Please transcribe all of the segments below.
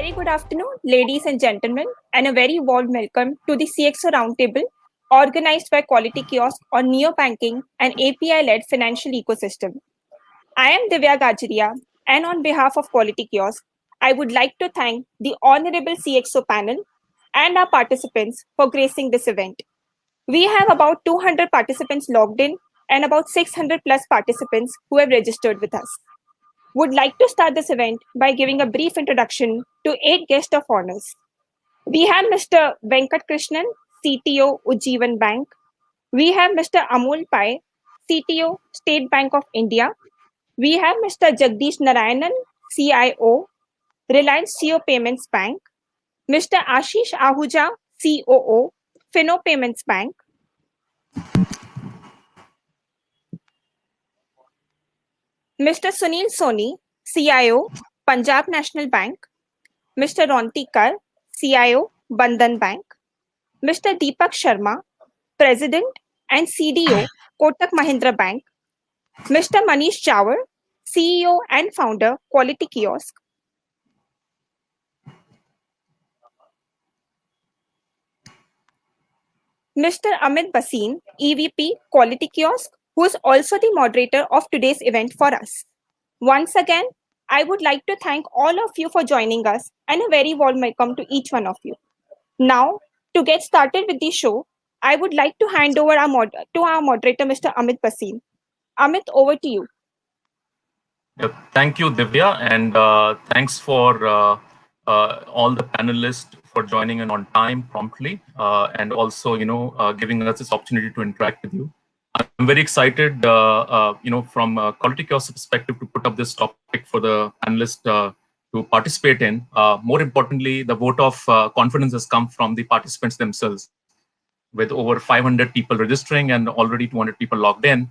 very good afternoon, ladies and gentlemen, and a very warm welcome to the CXO Roundtable, organized by Quality Kiosk on neobanking and API-led financial ecosystem. I am Divya Gajaria, and on behalf of Quality Kiosk, I would like to thank the Honorable CXO panel and our participants for gracing this event. We have about 200 participants logged in and about 600 plus participants who have registered with us. Would like to start this event by giving a brief introduction to 8 guests of honors. We have Mr. Venkat Krishnan, CTO, Ujjivan Bank. We have Mr. Amol Pai, CTO, State Bank of India. We have Mr. Jagdish Narayanan, CIO, Reliance Jio Payments Bank. Mr. Ashish Ahuja, COO, Fino Payments Bank. Mr. Sunil Soni, CIO, Punjab National Bank. Mr. Ronti Kar, CIO, Bandhan Bank. Mr. Deepak Sharma, President and CDO, Kotak Mahindra Bank. Mr. Manish Chawar, CEO and founder, Quality Kiosk. Mr. Amit Basin, EVP, Quality Kiosk, who is also the moderator of today's event for us. Once again, I would like to thank all of you for joining us and a very warm welcome to each one of you. Now, to get started with the show, I would like to hand over to our moderator, Mr. Amit Basin. Amit, over to you. Thank you, Divya, and thanks for all the panelists for joining in on time promptly, and also, giving us this opportunity to interact with you. I'm very excited, from a Quality Kiosk perspective, to put up this topic for the panelists to participate in. More importantly, the vote of confidence has come from the participants themselves, with over 500 people registering and already 200 people logged in,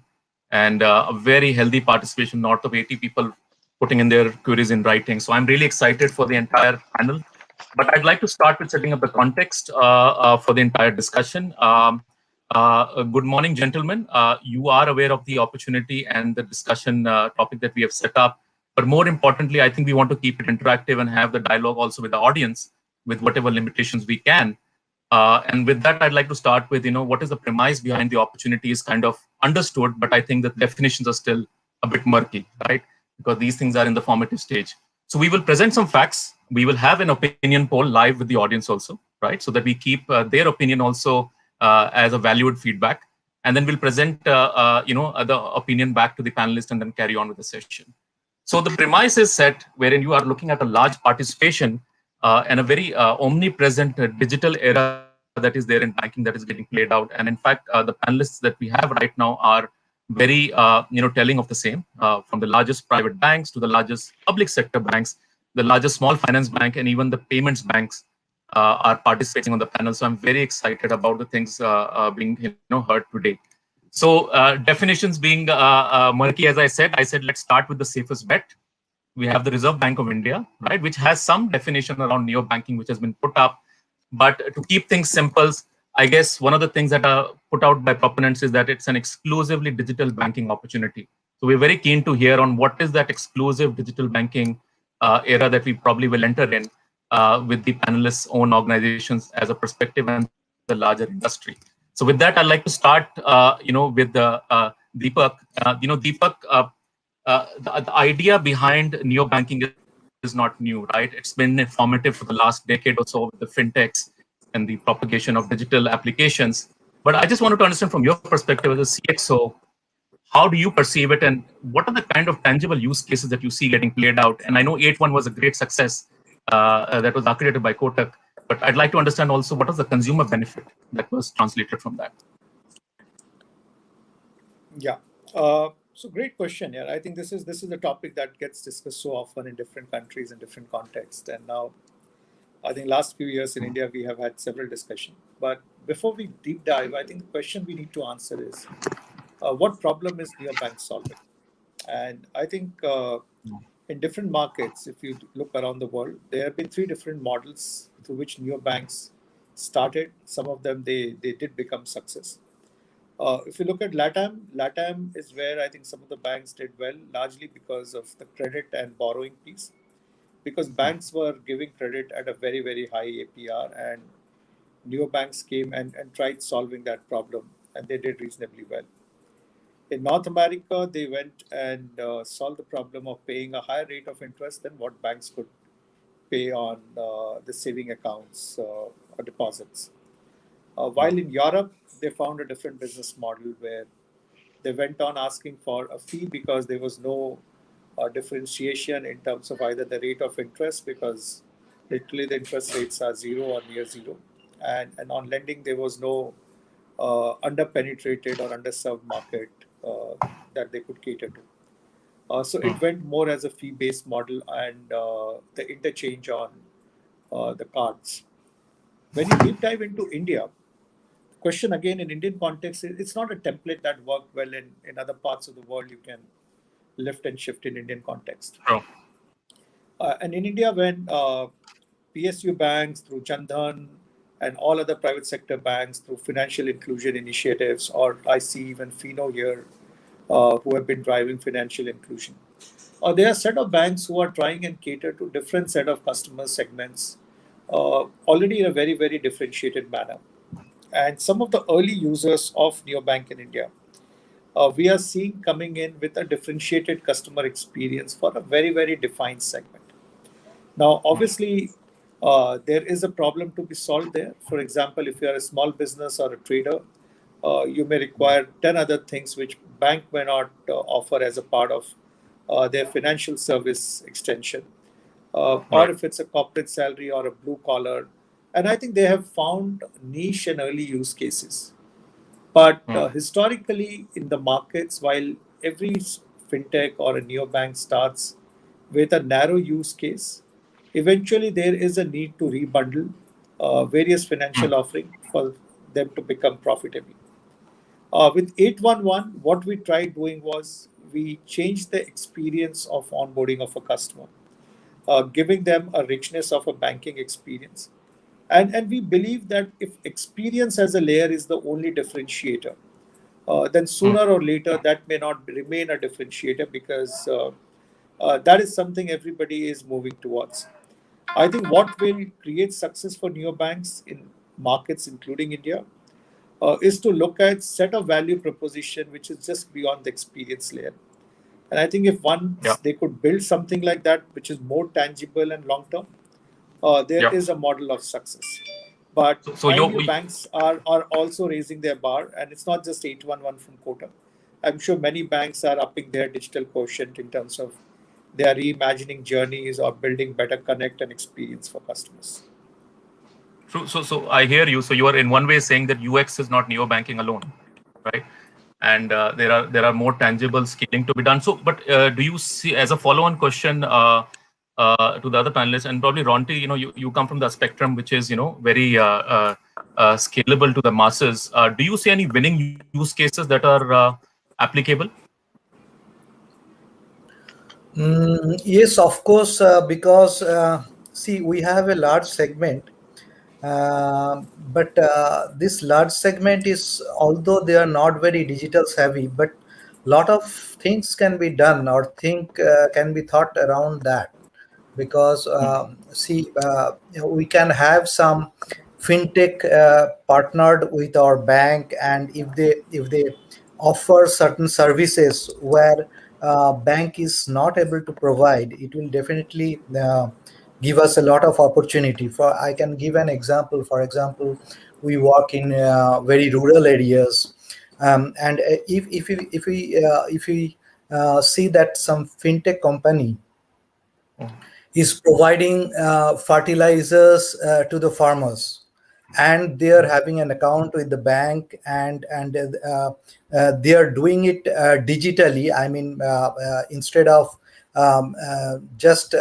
and a very healthy participation, north of 80 people putting in their queries in writing. So I'm really excited for the entire panel. But I'd like to start with setting up the context for the entire discussion. Good morning, gentlemen. You are aware of the opportunity and the discussion topic that we have set up. But more importantly, I think we want to keep it interactive and have the dialogue also with the audience with whatever limitations we can. And with that, I'd like to start with, what is the premise behind the opportunity is kind of understood, but I think the definitions are still a bit murky, right? Because these things are in the formative stage. So we will present some facts. We will have an opinion poll live with the audience also, right? So that we keep their opinion also as a valued feedback. And then we'll present, the opinion back to the panelists and then carry on with the session. So the premise is set wherein you are looking at a large participation and a very omnipresent digital era that is there in banking that is getting played out. And in fact, the panelists that we have right now are very, telling of the same, from the largest private banks to the largest public sector banks, the largest small finance bank, and even the payments banks are participating on the panel. So I'm very excited about the things being heard today. So definitions being murky, as I said, let's start with the safest bet. We have the Reserve Bank of India, right, which has some definition around neo-banking, which has been put up. But to keep things simple, I guess one of the things that are put out by proponents is that it's an exclusively digital banking opportunity. So we're very keen to hear on what is that exclusive digital banking era that we probably will enter in with the panelists' own organizations as a perspective and the larger industry. So with that, I'd like to start, with Deepak. Deepak, the idea behind neobanking is not new, right? It's been informative for the last decade or so with the fintechs and the propagation of digital applications. But I just wanted to understand from your perspective as a CXO, how do you perceive it, and what are the kind of tangible use cases that you see getting played out? And I know 8.1 was a great success that was accredited by Kotak, but I'd like to understand also what is the consumer benefit that was translated from that. Yeah. So great question. Yeah, I think this is a topic that gets discussed so often in different countries in different contexts. And now, I think last few years in India we have had several discussions. But before we deep dive, I think the question we need to answer is, what problem is neobank solving? And I think in different markets, if you look around the world, there have been 3 different models through which neobanks started. Some of them they did become success. If you look at LATAM is where I think some of the banks did well, largely because of the credit and borrowing piece. because banks were giving credit at a very, very high APR, and neobanks came and tried solving that problem, and they did reasonably well. In North America, they went and solved the problem of paying a higher rate of interest than what banks could pay on the saving accounts or deposits. While in Europe, they found a different business model where they went on asking for a fee because there was no differentiation in terms of either the rate of interest, because literally the interest rates are zero or near zero. And on lending, there was no under-penetrated or underserved market that they could cater to. So it went more as a fee-based model and the interchange on the cards. When you deep dive into India, the question again in Indian context, it's not a template that worked well in other parts of the world. You can lift and shift in Indian context. Oh. And in India, when PSU banks through Chandhan and all other private sector banks through financial inclusion initiatives, or I see even Fino here, who have been driving financial inclusion. There are a set of banks who are trying and cater to different set of customer segments already in a very, very differentiated manner. And some of the early users of neobank in India, we are seeing coming in with a differentiated customer experience for a very, very defined segment. Now, obviously, there is a problem to be solved there. For example, if you are a small business or a trader, you may require 10 other things which bank may not offer as a part of their financial service extension. Or if it's a corporate salary or a blue collar. And I think they have found niche and early use cases. But historically in the markets, while every fintech or a neobank starts with a narrow use case, eventually there is a need to rebundle various financial offerings for them to become profitable. With 811, what we tried doing was we changed the experience of onboarding of a customer, giving them a richness of a banking experience. And we believe that if experience as a layer is the only differentiator, then sooner or later that may not remain a differentiator, because that is something everybody is moving towards. I think what will create success for neobanks in markets, including India, is to look at set of value proposition which is just beyond the experience layer. And I think if they could build something like that, which is more tangible and long term, there is a model of success. But banks are also raising their bar, and it's not just 811 from Kotak. I'm sure many banks are upping their digital quotient in terms of they are reimagining journeys or building better connect and experience for customers. True. So I hear you. So you are in one way saying that UX is not neo-banking alone, right? And there are more tangible scaling to be done. So, but do you see, as a follow-on question to the other panelists, and probably Ronti, you come from the spectrum which is very scalable to the masses. Do you see any winning use cases that are applicable? Yes, of course, because see, we have a large segment, but this large segment is, although they are not very digital savvy, but lot of things can be done or can be thought around that. Because see, we can have some fintech partnered with our bank, and if they offer certain services where bank is not able to provide, it will definitely give us a lot of opportunity. I can give an example. For example, we work in very rural areas, and if we see that some fintech company is providing fertilizers to the farmers, and they are having an account with the bank, and they are doing it digitally. I mean, instead of just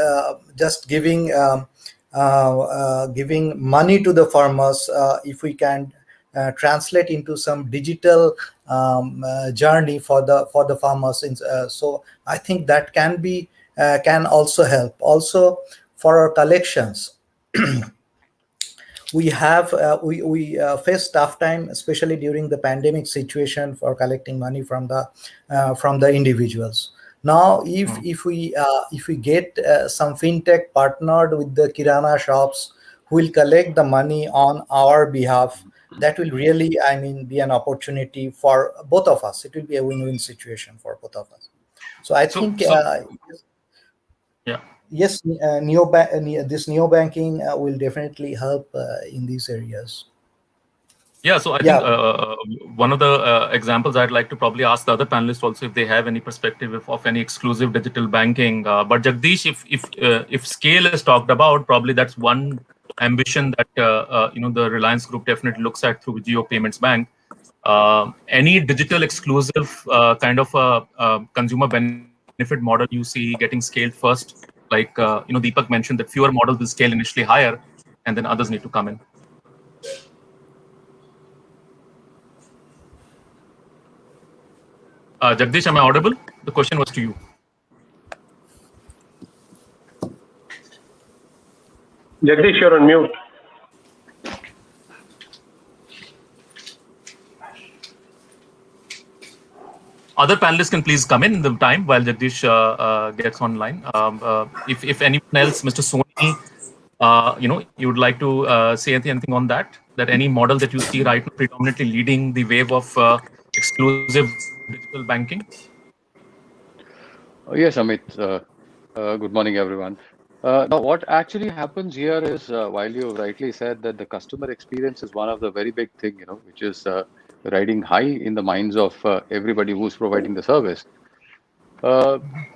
giving money to the farmers, if we can translate into some digital journey for the farmers, so I think that can also help. Also for our collections. We have we faced tough time, especially during the pandemic situation, for collecting money from the individuals. Now, if we get some fintech partnered with the kirana shops who will collect the money on our behalf, that will really, I mean, be an opportunity for both of us. It will be a win-win situation for both of us. So I think yeah. yes, this neo-banking will definitely help in these areas. Yeah, so I think one of the examples I'd like to probably ask the other panelists also if they have any perspective of any exclusive digital banking. But Jagdish, if scale is talked about, probably that's one ambition that the Reliance Group definitely looks at through Jio Payments Bank. Any digital exclusive kind of consumer benefit model you see getting scaled first, like Deepak mentioned that fewer models will scale initially higher, and then others need to come in. Jagdish, am I audible? The question was to you. Jagdish, you're on mute. Other panelists can please come in the time while Jagdish gets online. If anyone else, Mr. Soni, you would like to say anything on that? That any model that you see right now predominantly leading the wave of exclusive digital banking? Yes, Amit. Good morning, everyone. Now, what actually happens here is, while you rightly said that the customer experience is one of the very big thing, which is riding high in the minds of everybody who's providing the service.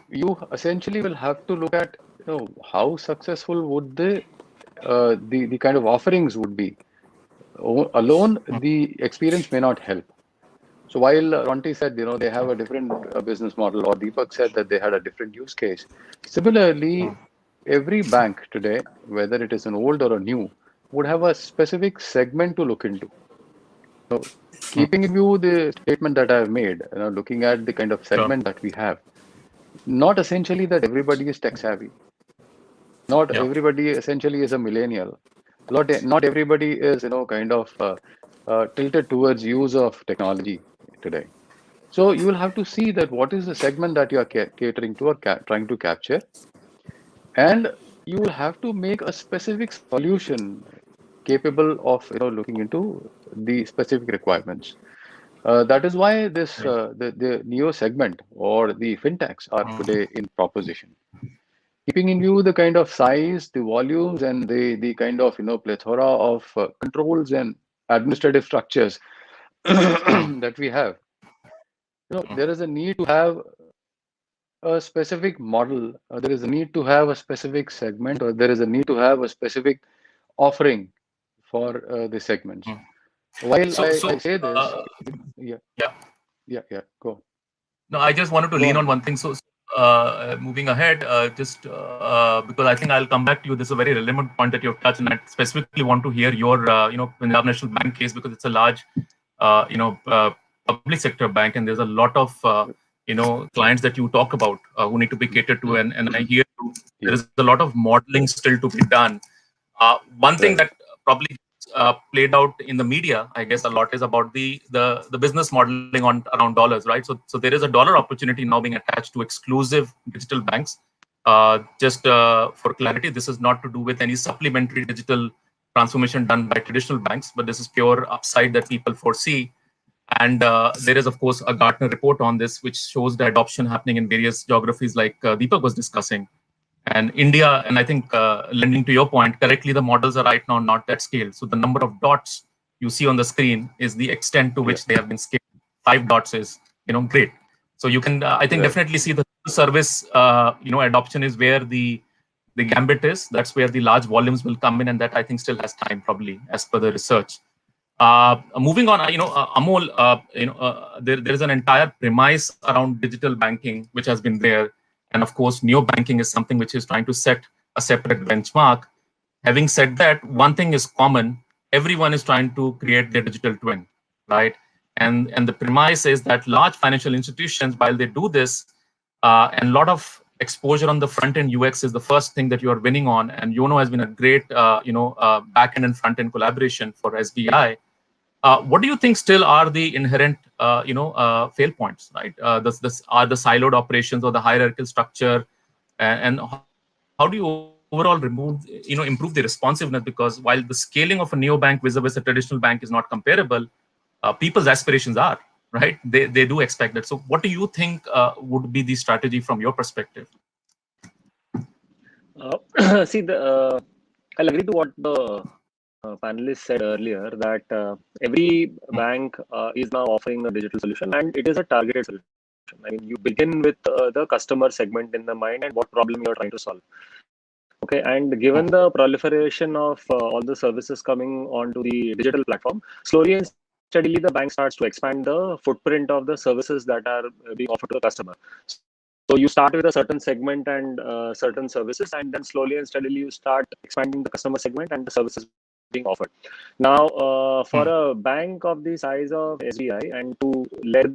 You essentially will have to look at, how successful would the kind of offerings would be. Alone, the experience may not help. So while Ronti said, they have a different business model, or Deepak said that they had a different use case. Similarly, every bank today, whether it is an old or a new, would have a specific segment to look into. So keeping in view the statement that I've made, looking at the kind of segment that we have, not essentially that everybody is tech savvy. Not everybody essentially is a millennial. Not everybody is, kind of tilted towards use of technology today. So you will have to see that what is the segment that you are catering to or trying to capture, and you will have to make a specific solution capable of looking into the specific requirements. That is why this the neo segment or the fintechs are today in proposition. Keeping in view the kind of size, the volumes, and the kind of plethora of controls and administrative structures that we have, there is a need to have a specific model, there is a need to have a specific segment, or there is a need to have a specific offering for the segments. While I say this, go. No, I just wanted to lean on one thing. So moving ahead, just because I think I'll come back to you. This is a very relevant point that you've touched, and I specifically want to hear your, Punjab National Bank case, because it's a large, public sector bank, and there's a lot of, clients that you talk about who need to be catered to, and I hear there is a lot of modeling still to be done. One thing that probably played out in the media, I guess, a lot is about the business modeling around dollars, right? So there is a dollar opportunity now being attached to exclusive digital banks. Just for clarity, this is not to do with any supplementary digital transformation done by traditional banks, but this is pure upside that people foresee. And there is, of course, a Gartner report on this, which shows the adoption happening in various geographies like Deepak was discussing. And India, and I think lending to your point, correctly, the models are right now not at scale. So the number of dots you see on the screen is the extent to which they have been scaled. 5 dots is, great. So you can, I think, definitely see the service, adoption is where the gambit is. That's where the large volumes will come in, and that I think still has time, probably, as per the research. Moving on, Amol, there is an entire premise around digital banking which has been there. And of course, neo-banking is something which is trying to set a separate benchmark. Having said that, one thing is common. Everyone is trying to create their digital twin, right? And the premise is that large financial institutions, while they do this, and a lot of exposure on the front-end UX is the first thing that you are winning on. And YONO has been a great, back-end and front-end collaboration for SBI. What do you think still are the inherent, fail points, right? This are the siloed operations or the hierarchical structure, and how do you overall improve the responsiveness? Because while the scaling of a neobank vis-a-vis a traditional bank is not comparable, people's aspirations are, right? They do expect that. So what do you think would be the strategy from your perspective? See, I'll agree to what the panelists said earlier, that every bank is now offering a digital solution, and it is a targeted solution. I mean, you begin with the customer segment in the mind and what problem you're trying to solve. Okay, and given the proliferation of all the services coming onto the digital platform, slowly and steadily the bank starts to expand the footprint of the services that are being offered to the customer. So you start with a certain segment and certain services, and then slowly and steadily you start expanding the customer segment and the services being offered. Now, for a bank of the size of SBI, and to let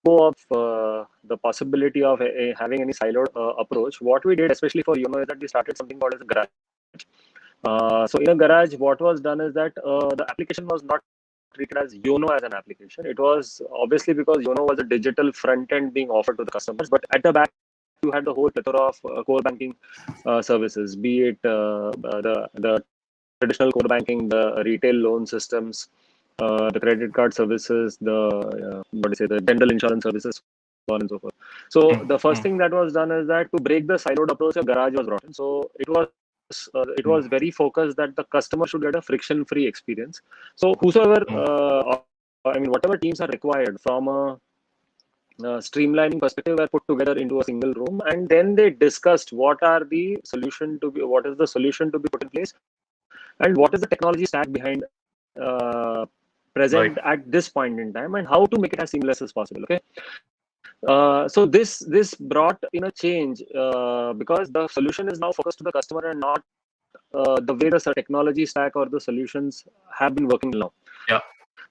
go of the possibility of having any siloed approach, what we did, especially for YONO, is that we started something called as a garage. So in a garage, what was done is that the application was not treated as YONO as an application. It was obviously because YONO was a digital front end being offered to the customers, but at the back, you had the whole plethora of core banking services, be it the traditional core banking, the retail loan systems, the credit card services, the general insurance services, so on and so forth. So the first thing that was done is that to break the siloed approach, a garage was brought in. So it was very focused that the customer should get a friction-free experience. So whosoever, whatever teams are required from a streamlining perspective were put together into a single room, and then they discussed what is the solution to be put in place, and what is the technology stack behind present at this point in time, and how to make it as seamless as possible. Okay. So this brought in a change because the solution is now focused to the customer and not the way the technology stack or the solutions have been working now. Yeah.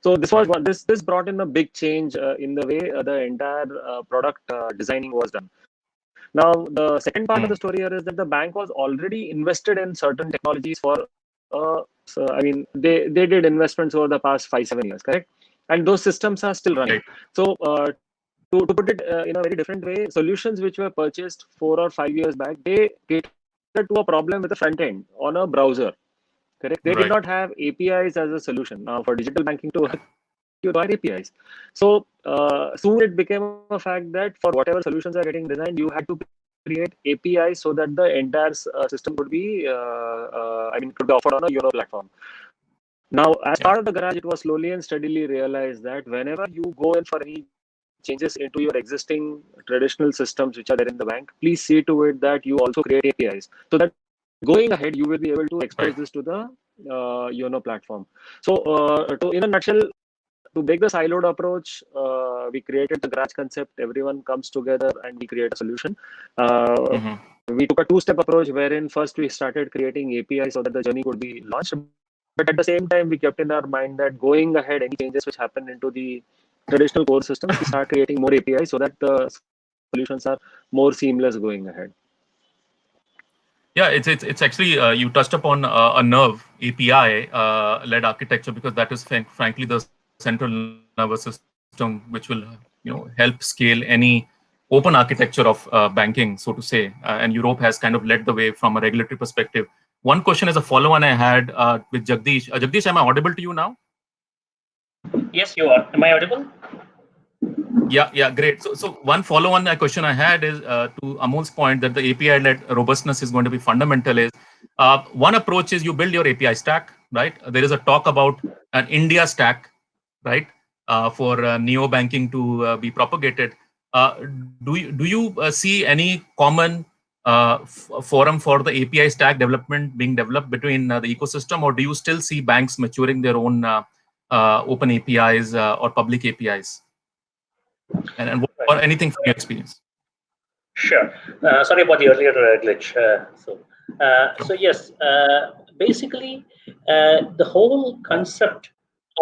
So this was one. This brought in a big change in the way the entire product designing was done. Now, the second part of the story here is that the bank was already invested in certain technologies for. They did investments over the past 5-7 years, correct? And those systems are still running. Right. So to put it in a very different way, solutions which were purchased 4 or 5 years back, they catered to a problem with the front end on a browser. Correct. They did not have APIs as a solution. Now, for digital banking to work, you require APIs. So soon it became a fact that for whatever solutions are getting designed, you had to create APIs so that the entire system could be, could be offered on a YONO platform. Now, as part of the garage, it was slowly and steadily realized that whenever you go in for any changes into your existing traditional systems which are there in the bank, please see to it that you also create APIs so that going ahead, you will be able to expose this to the YONO platform. So, in a nutshell, to break the siloed approach, we created the garage concept. Everyone comes together and we create a solution. We took a two-step approach wherein first we started creating APIs so that the journey could be launched. But at the same time, we kept in our mind that going ahead, any changes which happen into the traditional core systems, we start creating more APIs so that the solutions are more seamless going ahead. Yeah, it's actually you touched upon a Nerve API led architecture, because that is frankly the central nervous system which will help scale any open architecture of banking, so to say. And Europe has kind of led the way from a regulatory perspective. One question as a follow-on I had with Jagdish. Jagdish, am I audible to you now? Yes, you are. Am I audible? Yeah, great. So one follow-on question I had is to Amol's point that the API-led robustness is going to be fundamental. Is one approach is you build your API stack, right? There is a talk about an India stack, right, for neo banking to be propagated. Do you see any common forum for the API stack development being developed between the ecosystem, or do you still see banks maturing their own open APIs or public APIs? And or anything from your experience? Sure. Sorry about the earlier glitch. So yes, basically, the whole concept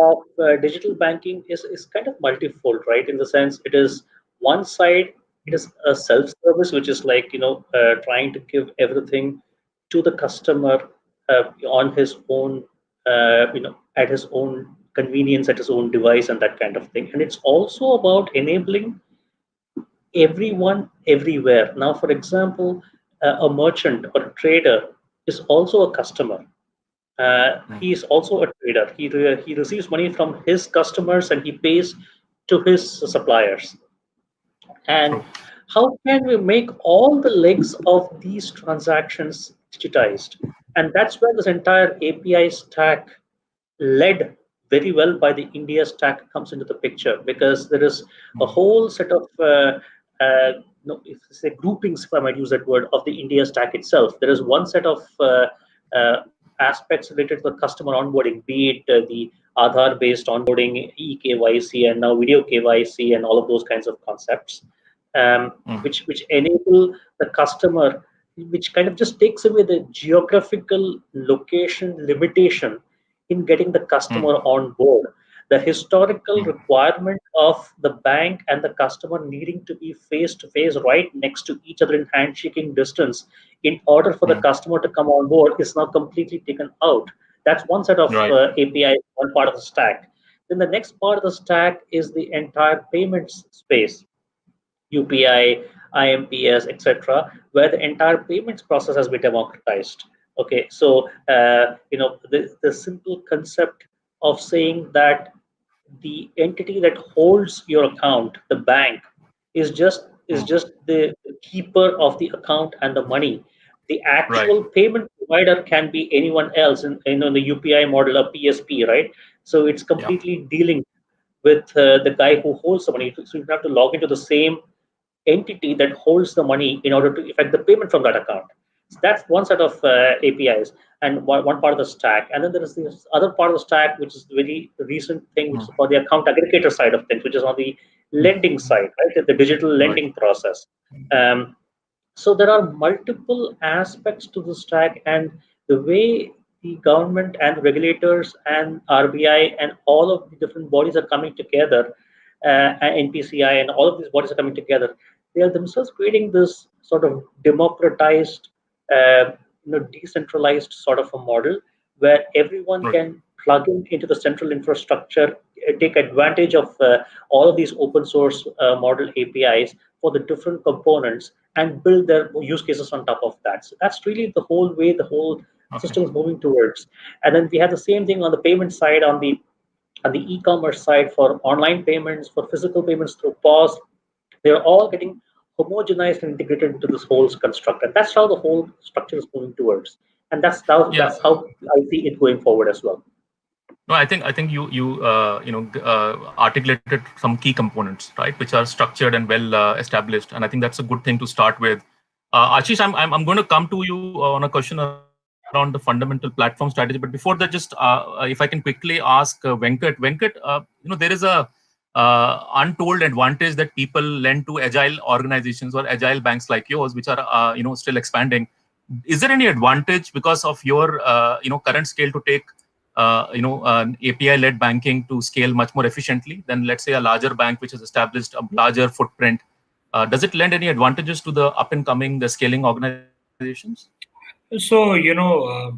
of digital banking is kind of multifold, right? In the sense, it is one side, it is a self-service, which is like trying to give everything to the customer on his own, at his own convenience at his own device and that kind of thing. And it's also about enabling everyone everywhere. Now, for example, a merchant or a trader is also a customer. He is also a trader. He receives money from his customers and he pays to his suppliers. And how can we make all the legs of these transactions digitized? And that's where this entire API stack, led very well by the India stack, comes into the picture, because there is a whole set of if say groupings, if I might use that word, of the India stack itself. There is one set of aspects related to the customer onboarding, be it the Aadhaar-based onboarding, eKYC, and now video KYC, and all of those kinds of concepts, which enable the customer, which kind of just takes away the geographical location limitation in getting the customer on board. The historical requirement of the bank and the customer needing to be face to face, right next to each other in handshaking distance, in order for the customer to come on board, is now completely taken out. That's one set of API, one part of the stack. Then the next part of the stack is the entire payments space, UPI, IMPS, etc., where the entire payments process has been democratized. Okay, so the simple concept of saying that the entity that holds your account, the bank, is just the keeper of the account and the money. The actual payment provider can be anyone else in the UPI model, a PSP, right? So it's completely dealing with the guy who holds the money. So you have to log into the same entity that holds the money in order to effect the payment from that account. So that's one set of APIs and one part of the stack. And then there is this other part of the stack, which is the very recent thing, which is for the account aggregator side of things, which is on the lending side, right? The digital lending process. So there are multiple aspects to the stack, and the way the government and regulators and RBI and all of the different bodies are coming together, NPCI and all of these bodies are coming together, they are themselves creating this sort of democratized, decentralized sort of a model where everyone can plug into the central infrastructure, take advantage of all of these open source model APIs for the different components, and build their use cases on top of that. So that's really the whole way the whole system is moving towards. And then we have the same thing on the payment side, on the e-commerce side, for online payments, for physical payments through POS. They're all getting homogenized and integrated into this whole construct, and that's how the whole structure is moving towards. And that's how I see it going forward as well. No, I think you articulated some key components, right, which are structured and well established, and I think that's a good thing to start with. Ashish, I'm going to come to you on a question around the fundamental platform strategy, but before that, just if I can quickly ask Venkat. Venkat, there is a untold advantage that people lend to agile organizations or agile banks like yours, which are still expanding. Is there any advantage because of your current scale to take an API-led banking to scale much more efficiently than, let's say, a larger bank which has established a larger footprint? Does it lend any advantages to the up-and-coming, the scaling organizations? So, there are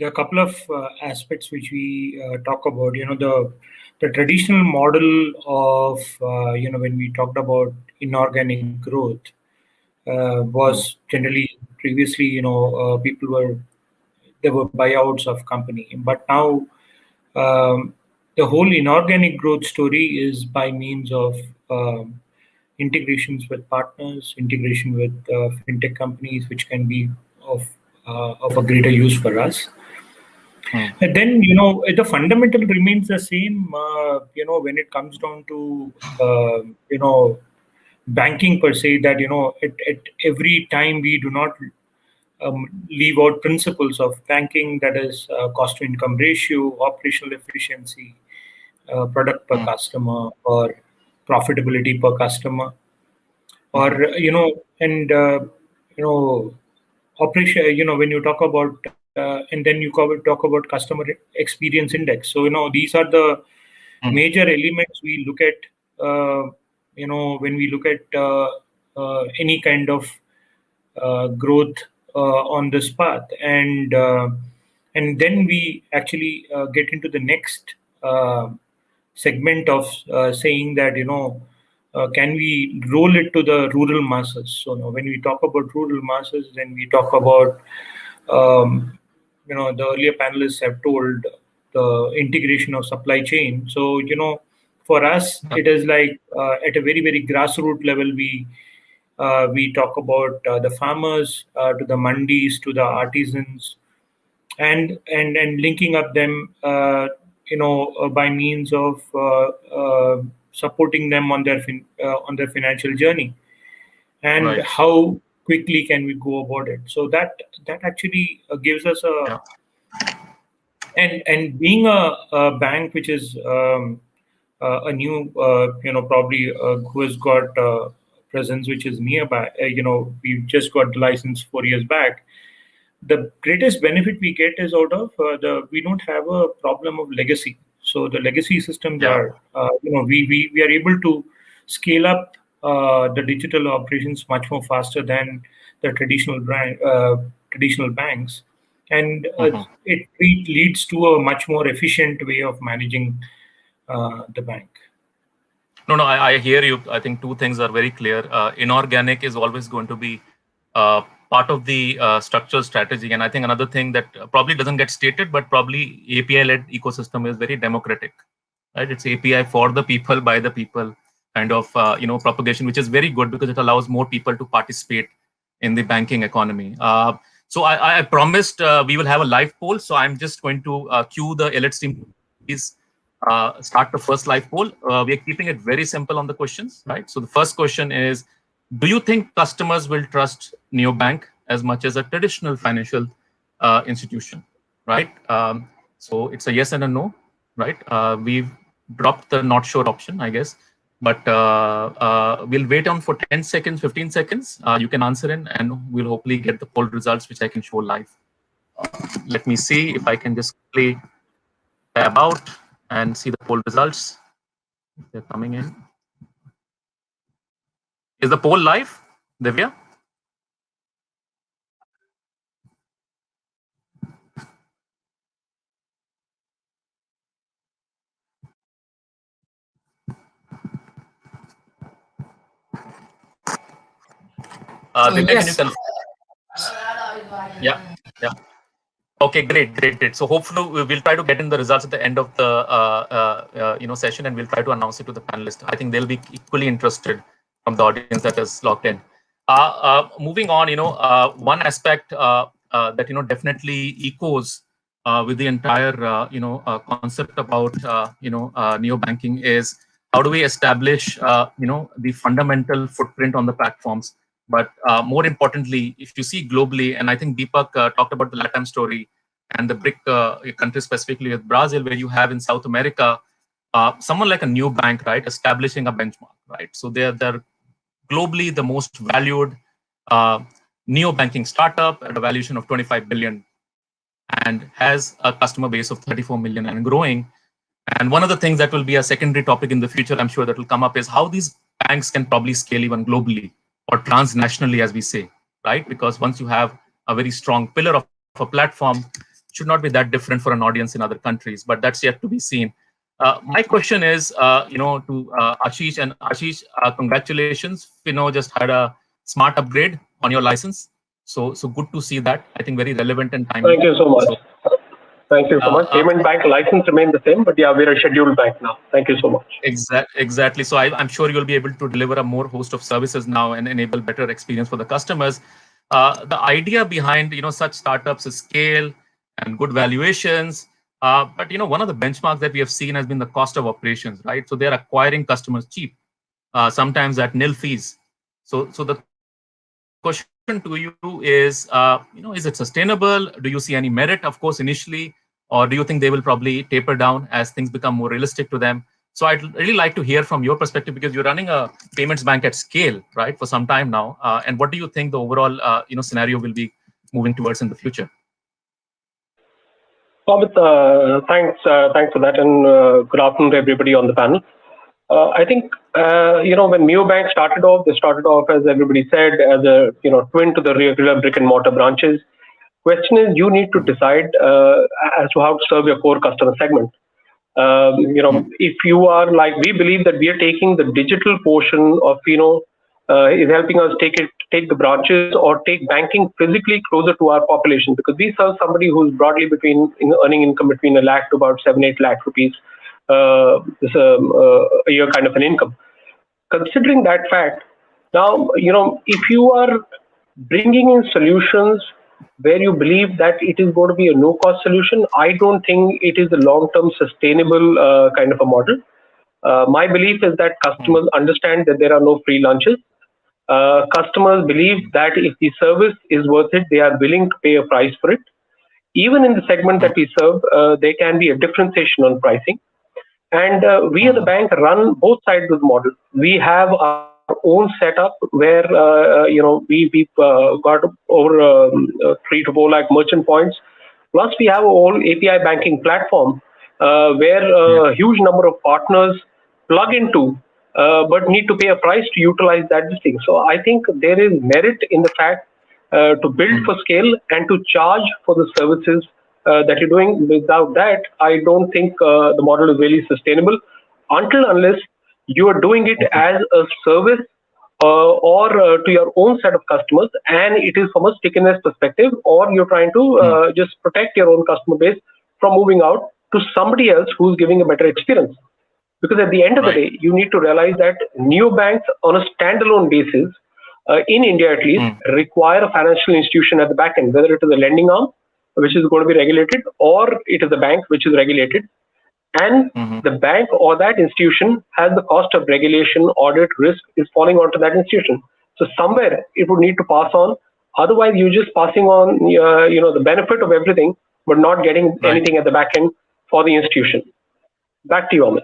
a couple of aspects which we talk about. The traditional model of, when we talked about inorganic growth was generally previously, there were buyouts of company. But now the whole inorganic growth story is by means of integrations with partners, integration with fintech companies, which can be of a greater use for us. And then, the fundamental remains the same, when it comes down to, banking per se, that, at every time we do not leave out principles of banking, that is cost to income ratio, operational efficiency, product per customer, or profitability per customer, or, operation, when you talk about, and then you talk about customer experience index. So, these are the major elements we look at, when we look at any kind of growth on this path. And then we actually get into the next segment of saying that, can we roll it to the rural masses? So when we talk about rural masses, then we talk about, the earlier panelists have told the integration of supply chain. So, for us, it is like at a very, very grassroots level, we talk about the farmers, to the mandis, to the artisans, and linking up them, by means of supporting them on their financial journey, and Right. how quickly can we go about it. So that actually gives us a and being a bank which is a new probably who has got presence which is nearby. We've just got the license 4 years back. The greatest benefit we get is out of we don't have a problem of legacy. So the legacy systems are, we are able to scale up the digital operations much more faster than the traditional banks, and it leads to a much more efficient way of managing the bank. No, I hear you. I think two things are very clear. Inorganic is always going to be part of the structural strategy. And I think another thing that probably doesn't get stated, but probably API-led ecosystem is very democratic, right? It's API for the people, by the people kind of, propagation, which is very good because it allows more people to participate in the banking economy. So I promised we will have a live poll. So I'm just going to cue the Elite team. Please start the first live poll. We are keeping it very simple on the questions, right? So the first question is, do you think customers will trust neobank as much as a traditional financial institution, right? So it's a yes and a no, right? We've dropped the not sure option, I guess, but we'll wait on for 10 seconds, 15 seconds. You can answer in, and we'll hopefully get the poll results, which I can show live. Let me see if I can just play tab out and see the poll results. They're coming in. Is the poll live, Divya? Divya, yes. can you confirm? Yeah. Okay, great. So hopefully we'll try to get in the results at the end of the session, and we'll try to announce it to the panelists. I think they'll be equally interested from the audience that is logged in. Moving on, one aspect that definitely echoes with the entire concept about neobanking is how do we establish the fundamental footprint on the platforms. But more importantly, if you see globally, and I think Deepak talked about the LATAM story and the BRIC countries, specifically with Brazil, where you have in South America, someone like a Nubank, right, establishing a benchmark, right? So they're globally the most valued neobanking startup at a valuation of 25 billion and has a customer base of 34 million and growing. And one of the things that will be a secondary topic in the future, I'm sure that will come up, is how these banks can probably scale even globally or transnationally, as we say, right? Because once you have a very strong pillar of a platform, it should not be that different for an audience in other countries, but that's yet to be seen. My question is, to Ashish, and Ashish, congratulations. Fino just had a smart upgrade on your license. So good to see that. I think very relevant and timely. Thank you so much. Thank you so much. Payment bank license remains the same, but yeah, we're a scheduled bank now. Thank you so much. Exactly. So I'm sure you'll be able to deliver a more host of services now and enable better experience for the customers. The idea behind such startups is scale and good valuations. But one of the benchmarks that we have seen has been the cost of operations, right? So they're acquiring customers cheap, sometimes at nil fees. So the question to you is, is it sustainable? Do you see any merit, of course, initially, or do you think they will probably taper down as things become more realistic to them? So I'd really like to hear from your perspective, because you're running a payments bank at scale, right, for some time now. And what do you think the overall, scenario will be moving towards in the future? Amit, thanks for that, and good afternoon to everybody on the panel. I think when neobank started off, they started off, as everybody said, as a twin to the regular brick and mortar branches. Question is, you need to decide as to how to serve your core customer segment. If you are like, we believe that we are taking the digital portion of, is helping us take the branches or take banking physically closer to our population, because we serve somebody who's broadly earning income between 1 lakh to about 7-8 lakh rupees a year kind of an income. Considering that fact, now, if you are bringing in solutions where you believe that it is going to be a no-cost solution, I don't think it is a long-term sustainable kind of a model. My belief is that customers understand that there are no free lunches. Customers believe that if the service is worth it, they are willing to pay a price for it. Even in the segment that we serve, there can be a differentiation on pricing. And we as a bank run both sides of the model. We have our own setup where we've got over 3 to 4 lakh merchant points. Plus, we have a whole API banking platform where a huge number of partners plug into, but need to pay a price to utilize that thing. So I think there is merit in the fact to build for scale and to charge for the services that you're doing. Without that, I don't think the model is really sustainable unless you are doing it as a service or to your own set of customers, and it is from a stickiness perspective, or you're trying to just protect your own customer base from moving out to somebody else who's giving a better experience. Because at the end of the day, you need to realize that neobanks on a standalone basis, in India at least, require a financial institution at the back end, whether it is a lending arm, which is going to be regulated, or it is a bank which is regulated. And the bank or that institution has the cost of regulation, audit, risk is falling onto that institution. So somewhere it would need to pass on. Otherwise, you're just passing on, the benefit of everything, but not getting anything at the back end for the institution. Back to you, Amit.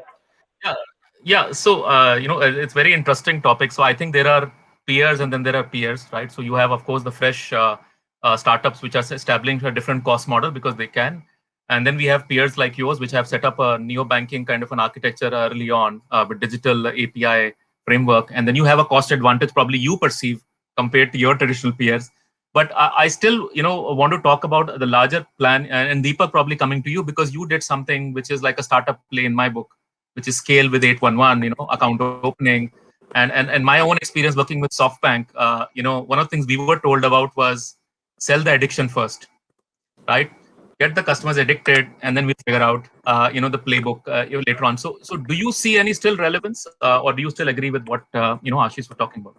Yeah. So, it's very interesting topic. So I think there are peers and then there are peers, right? So you have, of course, the fresh startups which are establishing a different cost model because they can. And then we have peers like yours, which have set up a neo-banking kind of an architecture early on with digital API framework. And then you have a cost advantage, probably you perceive compared to your traditional peers. But I still, want to talk about the larger plan, and Deepak, probably coming to you because you did something which is like a startup play in my book, which is scale with 811, account opening. And my own experience working with SoftBank, one of the things we were told about was sell the addiction first, right? Get the customers addicted, and then we figure out, the playbook later on. So do you see any still relevance, or do you still agree with what Ashish was talking about?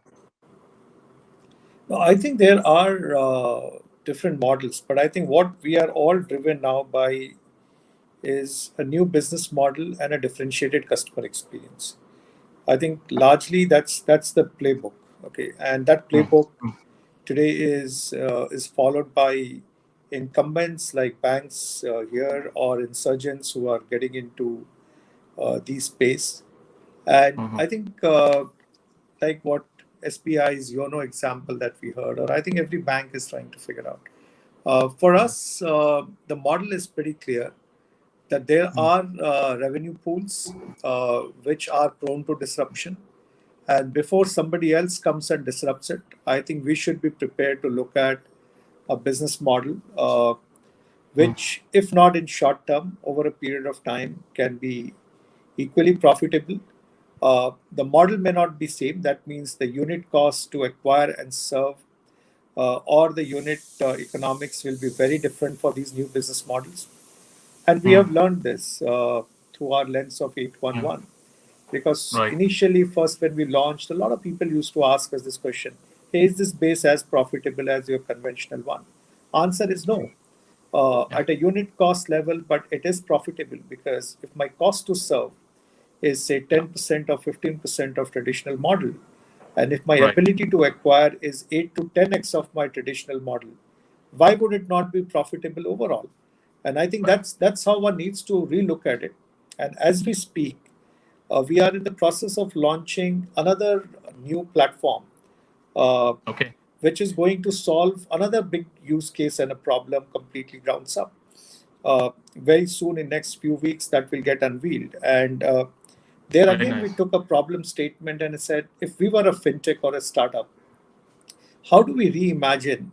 No, I think there are different models, but I think what we are all driven now by is a new business model and a differentiated customer experience. I think largely that's the playbook. Okay, and that playbook today is followed by incumbents like banks here or insurgents who are getting into these space. And I think like what SBI's YONO example that we heard, or I think every bank is trying to figure out. For us, the model is pretty clear that there are revenue pools which are prone to disruption. And before somebody else comes and disrupts it, I think we should be prepared to look at a business model which, if not in short term, over a period of time, can be equally profitable. The model may not be same. That means the unit cost to acquire and serve or the unit economics will be very different for these new business models. And we have learned this through our lens of 811. Because initially, first when we launched, a lot of people used to ask us this question: hey, is this base as profitable as your conventional one? Answer is no. At a unit cost level, but it is profitable because if my cost to serve is say 10% or 15% of traditional model, and if my ability to acquire is 8 to 10x of my traditional model, why would it not be profitable overall? And I think that's how one needs to relook at it. And as we speak, we are in the process of launching another new platform, which is going to solve another big use case and a problem completely grounds up. Very soon, in next few weeks, that will get unveiled. And there again, we took a problem statement and said, if we were a fintech or a startup, how do we reimagine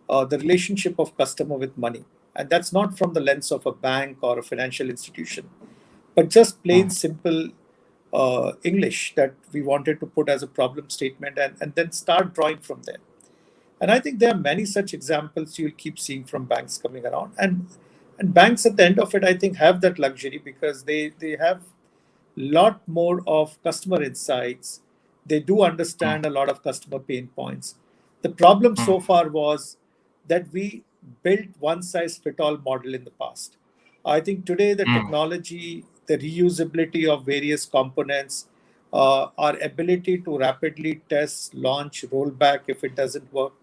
the relationship of customer with money? And that's not from the lens of a bank or a financial institution, but just plain simple English that we wanted to put as a problem statement and then start drawing from there. And I think there are many such examples you'll keep seeing from banks coming around. And banks at the end of it, I think, have that luxury because they have a lot more of customer insights. They do understand a lot of customer pain points. The problem so far was that we built one-size-fit-all model in the past. I think today the technology, the reusability of various components, our ability to rapidly test, launch, roll back if it doesn't work,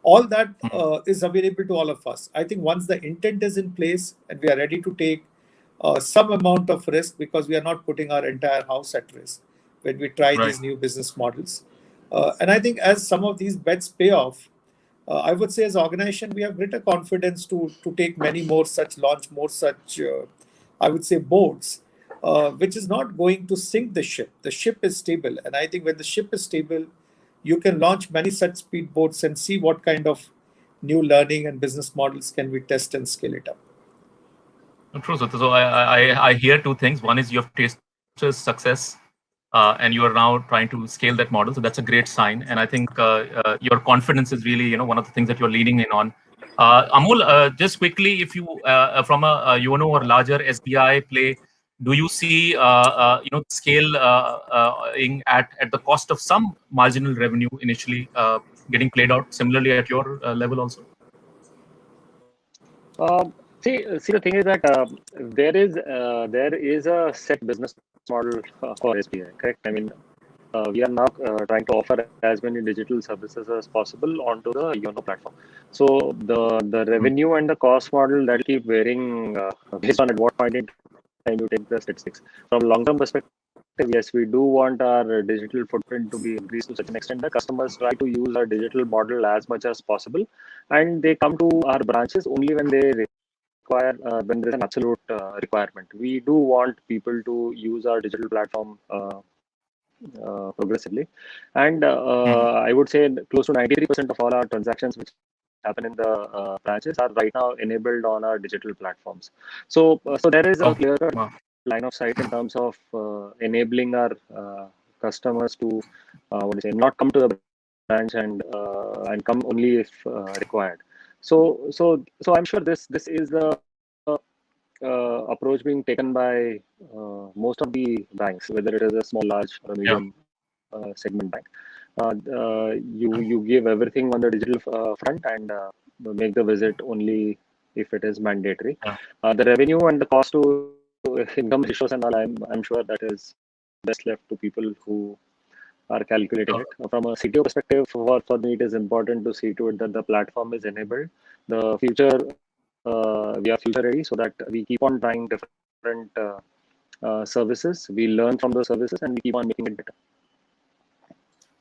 all that is available to all of us. I think once the intent is in place and we are ready to take some amount of risk, because we are not putting our entire house at risk when we try these new business models. And I think as some of these bets pay off, I would say as an organization, we have greater confidence to take many more such, launch more such, I would say, boards, which is not going to sink the ship. The ship is stable. And I think when the ship is stable, you can launch many such speedboats and see what kind of new learning and business models can we test and scale it up. True. So I hear two things. One is you have tasted success and you are now trying to scale that model. So that's a great sign. And I think your confidence is really, one of the things that you're leaning in on. Amol, just quickly, if you, from a YONO or larger SBI play, do you see, scale at the cost of some marginal revenue initially getting played out similarly at your level also? See, the thing is that there is a set business model for SBI, correct? I mean, we are now trying to offer as many digital services as possible onto the YONO platform. So the revenue and the cost model that keep varying based on at what point in time you take the statistics. From a long-term perspective, yes, we do want our digital footprint to be increased to such an extent that customers try to use our digital model as much as possible, and they come to our branches only when they require, when there is an absolute requirement. We do want people to use our digital platform progressively, and I would say close to 93% of all our transactions which happen in the branches are right now enabled on our digital platforms. So there is a clear line of sight in terms of enabling our customers to not come to the branch and come only if required. So I'm sure this is the approach being taken by most of the banks, whether it is a small, large, or a medium segment bank. You give everything on the digital front and make the visit only if it is mandatory. The revenue and the cost to income ratios and all, I'm sure that is best left to people who are calculating it. From a CTO perspective, for me, it is important to see to it that the platform is enabled. The future, we are future ready, so that we keep on trying different services. We learn from those services and we keep on making it better.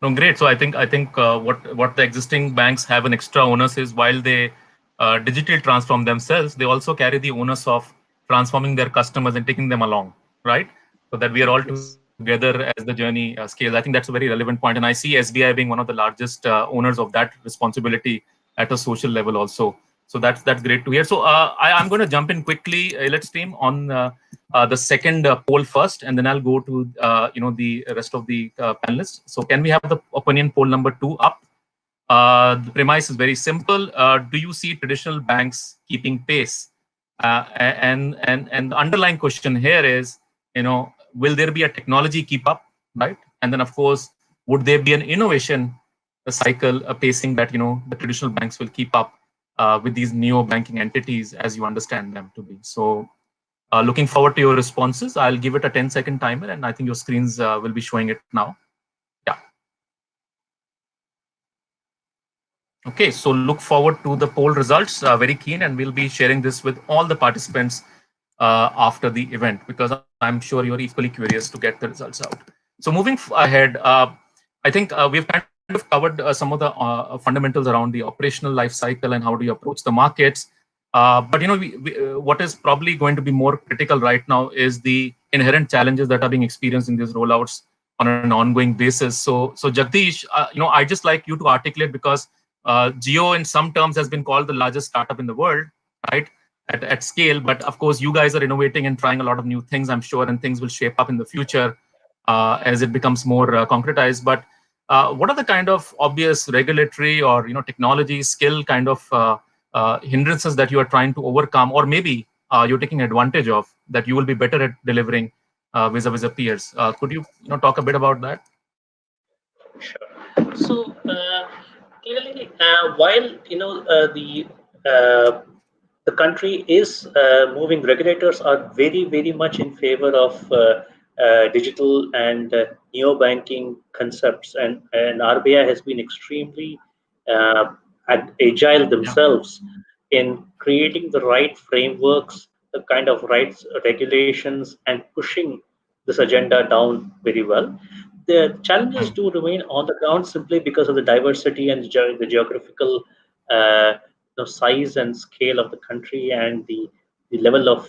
No, great. So I think what the existing banks have an extra onus is, while they digitally transform themselves, they also carry the onus of transforming their customers and taking them along, right? So that we are all together as the journey scales. I think that's a very relevant point, and I see SBI being one of the largest owners of that responsibility at a social level also. So that's great to hear. So I'm going to jump in quickly, let's team, on the second poll first, and then I'll go to the rest of the panelists. So can we have the opinion poll number 2 up? The premise is very simple. Do you see traditional banks keeping pace? And the underlying question here is, will there be a technology keep up, right? And then, of course, would there be an innovation cycle, a pacing that the traditional banks will keep up with these neo-banking entities as you understand them to be? So looking forward to your responses. I'll give it a 10-second timer, and I think your screens will be showing it now. Yeah. Okay, so look forward to the poll results. Very keen, and we'll be sharing this with all the participants after the event, because I'm sure you're equally curious to get the results out. So moving ahead, I think we've kind of covered some of the fundamentals around the operational life cycle and how do you approach the markets. But what is probably going to be more critical right now is the inherent challenges that are being experienced in these rollouts on an ongoing basis. So Jagdish, I'd just like you to articulate, because Jio in some terms has been called the largest startup in the world, right? at scale. But of course, you guys are innovating and trying a lot of new things, I'm sure, and things will shape up in the future as it becomes more concretized. But what are the kind of obvious regulatory or technology skill kind of hindrances that you are trying to overcome, or maybe you're taking advantage of, that you will be better at delivering vis-a-vis the peers? Could you talk a bit about that? Sure. So clearly, while the country is moving, regulators are very much in favor of digital and neo-banking concepts, and RBI has been extremely agile themselves in creating the right frameworks, the kind of rights, regulations, and pushing this agenda down very well. The challenges do remain on the ground simply because of the diversity and the geographical size and scale of the country, and the level of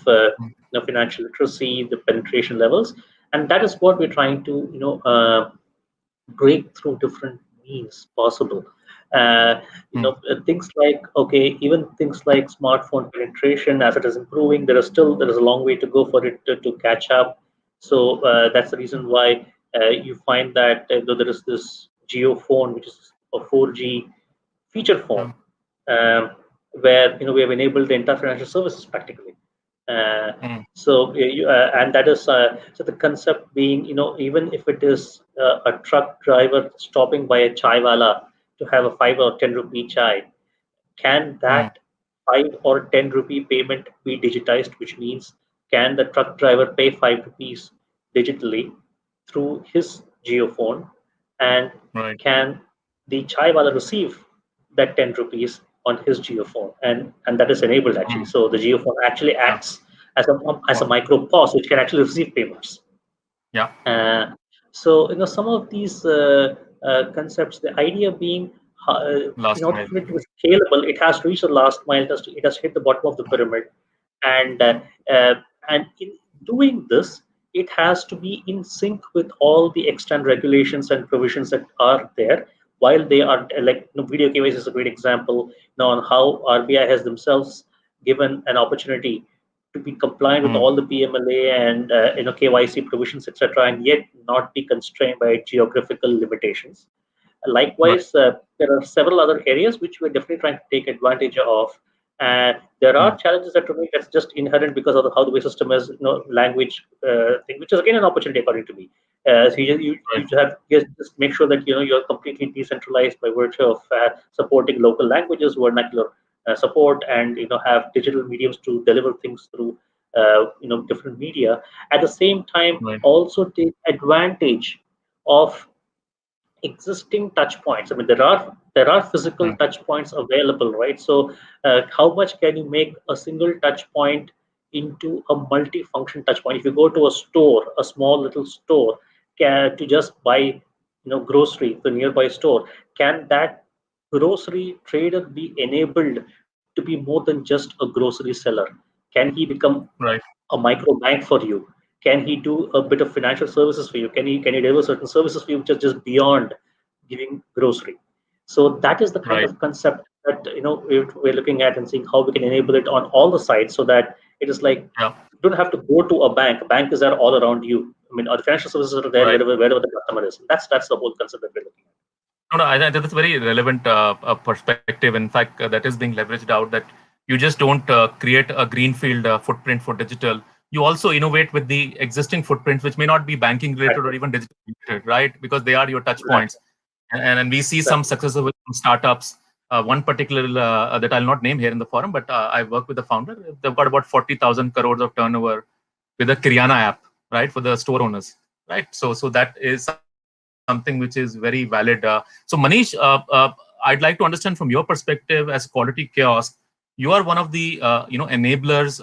financial literacy, the penetration levels, and that is what we're trying to break through different means possible. Things like, even things like smartphone penetration, as it is improving, there is a long way to go for it to catch up. So that's the reason why you find that there is this JioPhone, which is a 4G feature phone, where we have enabled the entire financial services practically. So and that is so the concept being, even if it is a truck driver stopping by a chai wala to have a 5 or 10 rupee chai, can that 5 or 10 rupee payment be digitized? Which means, can the truck driver pay 5 rupees digitally through his JioPhone, and can the chai wala receive that 10 rupees on his JioPhone, and that is enabled actually. So the JioPhone actually acts as a micro POS, which can actually receive payments. So some of these concepts, the idea being, in order for it to be scalable, it has to reach the last mile. It has to hit the bottom of the pyramid, and in doing this, it has to be in sync with all the extant regulations and provisions that are there. While they are like video KYC is a great example on how RBI has themselves given an opportunity to be compliant with all the PMLA and KYC provisions, etc., and yet not be constrained by geographical limitations. Likewise, there are several other areas which we're definitely trying to take advantage of. There are challenges that remain, that's just inherent because of how the way system is, language thing, which is again an opportunity according to me. So you have just make sure that you're completely decentralized by virtue of supporting local languages, vernacular support, and have digital mediums to deliver things through different media. At the same time, also take advantage of existing touch points. I mean, there are physical touch points available, right? So how much can you make a single touch point into a multi-function touch point? If you go to a store, a small little store, to just buy grocery, the nearby store, can that grocery trader be enabled to be more than just a grocery seller? Can he become a micro bank for you? Can he do a bit of financial services for you? Can he deliver certain services for you which are just beyond giving grocery? So that is the kind of concept that we're looking at and seeing how we can enable it on all the sides, so that it is like you don't have to go to a bank. A bank is there all around you. I mean, the financial services are there wherever the customer is. That's the whole concept that we're looking at. No, I think that's a very relevant perspective. In fact, that is being leveraged out, that you just don't create a greenfield footprint for digital. You also innovate with the existing footprints, which may not be banking related or even digital related, right? Because they are your touch points. And we see some successful startups. One particular that I'll not name here in the forum, but I work with the founder. They've got about 40,000 crores of turnover with a Kiryana app, right, for the store owners, right? So that is something which is very valid. So Manish, I'd like to understand from your perspective as Quality Kiosk, you are one of the enablers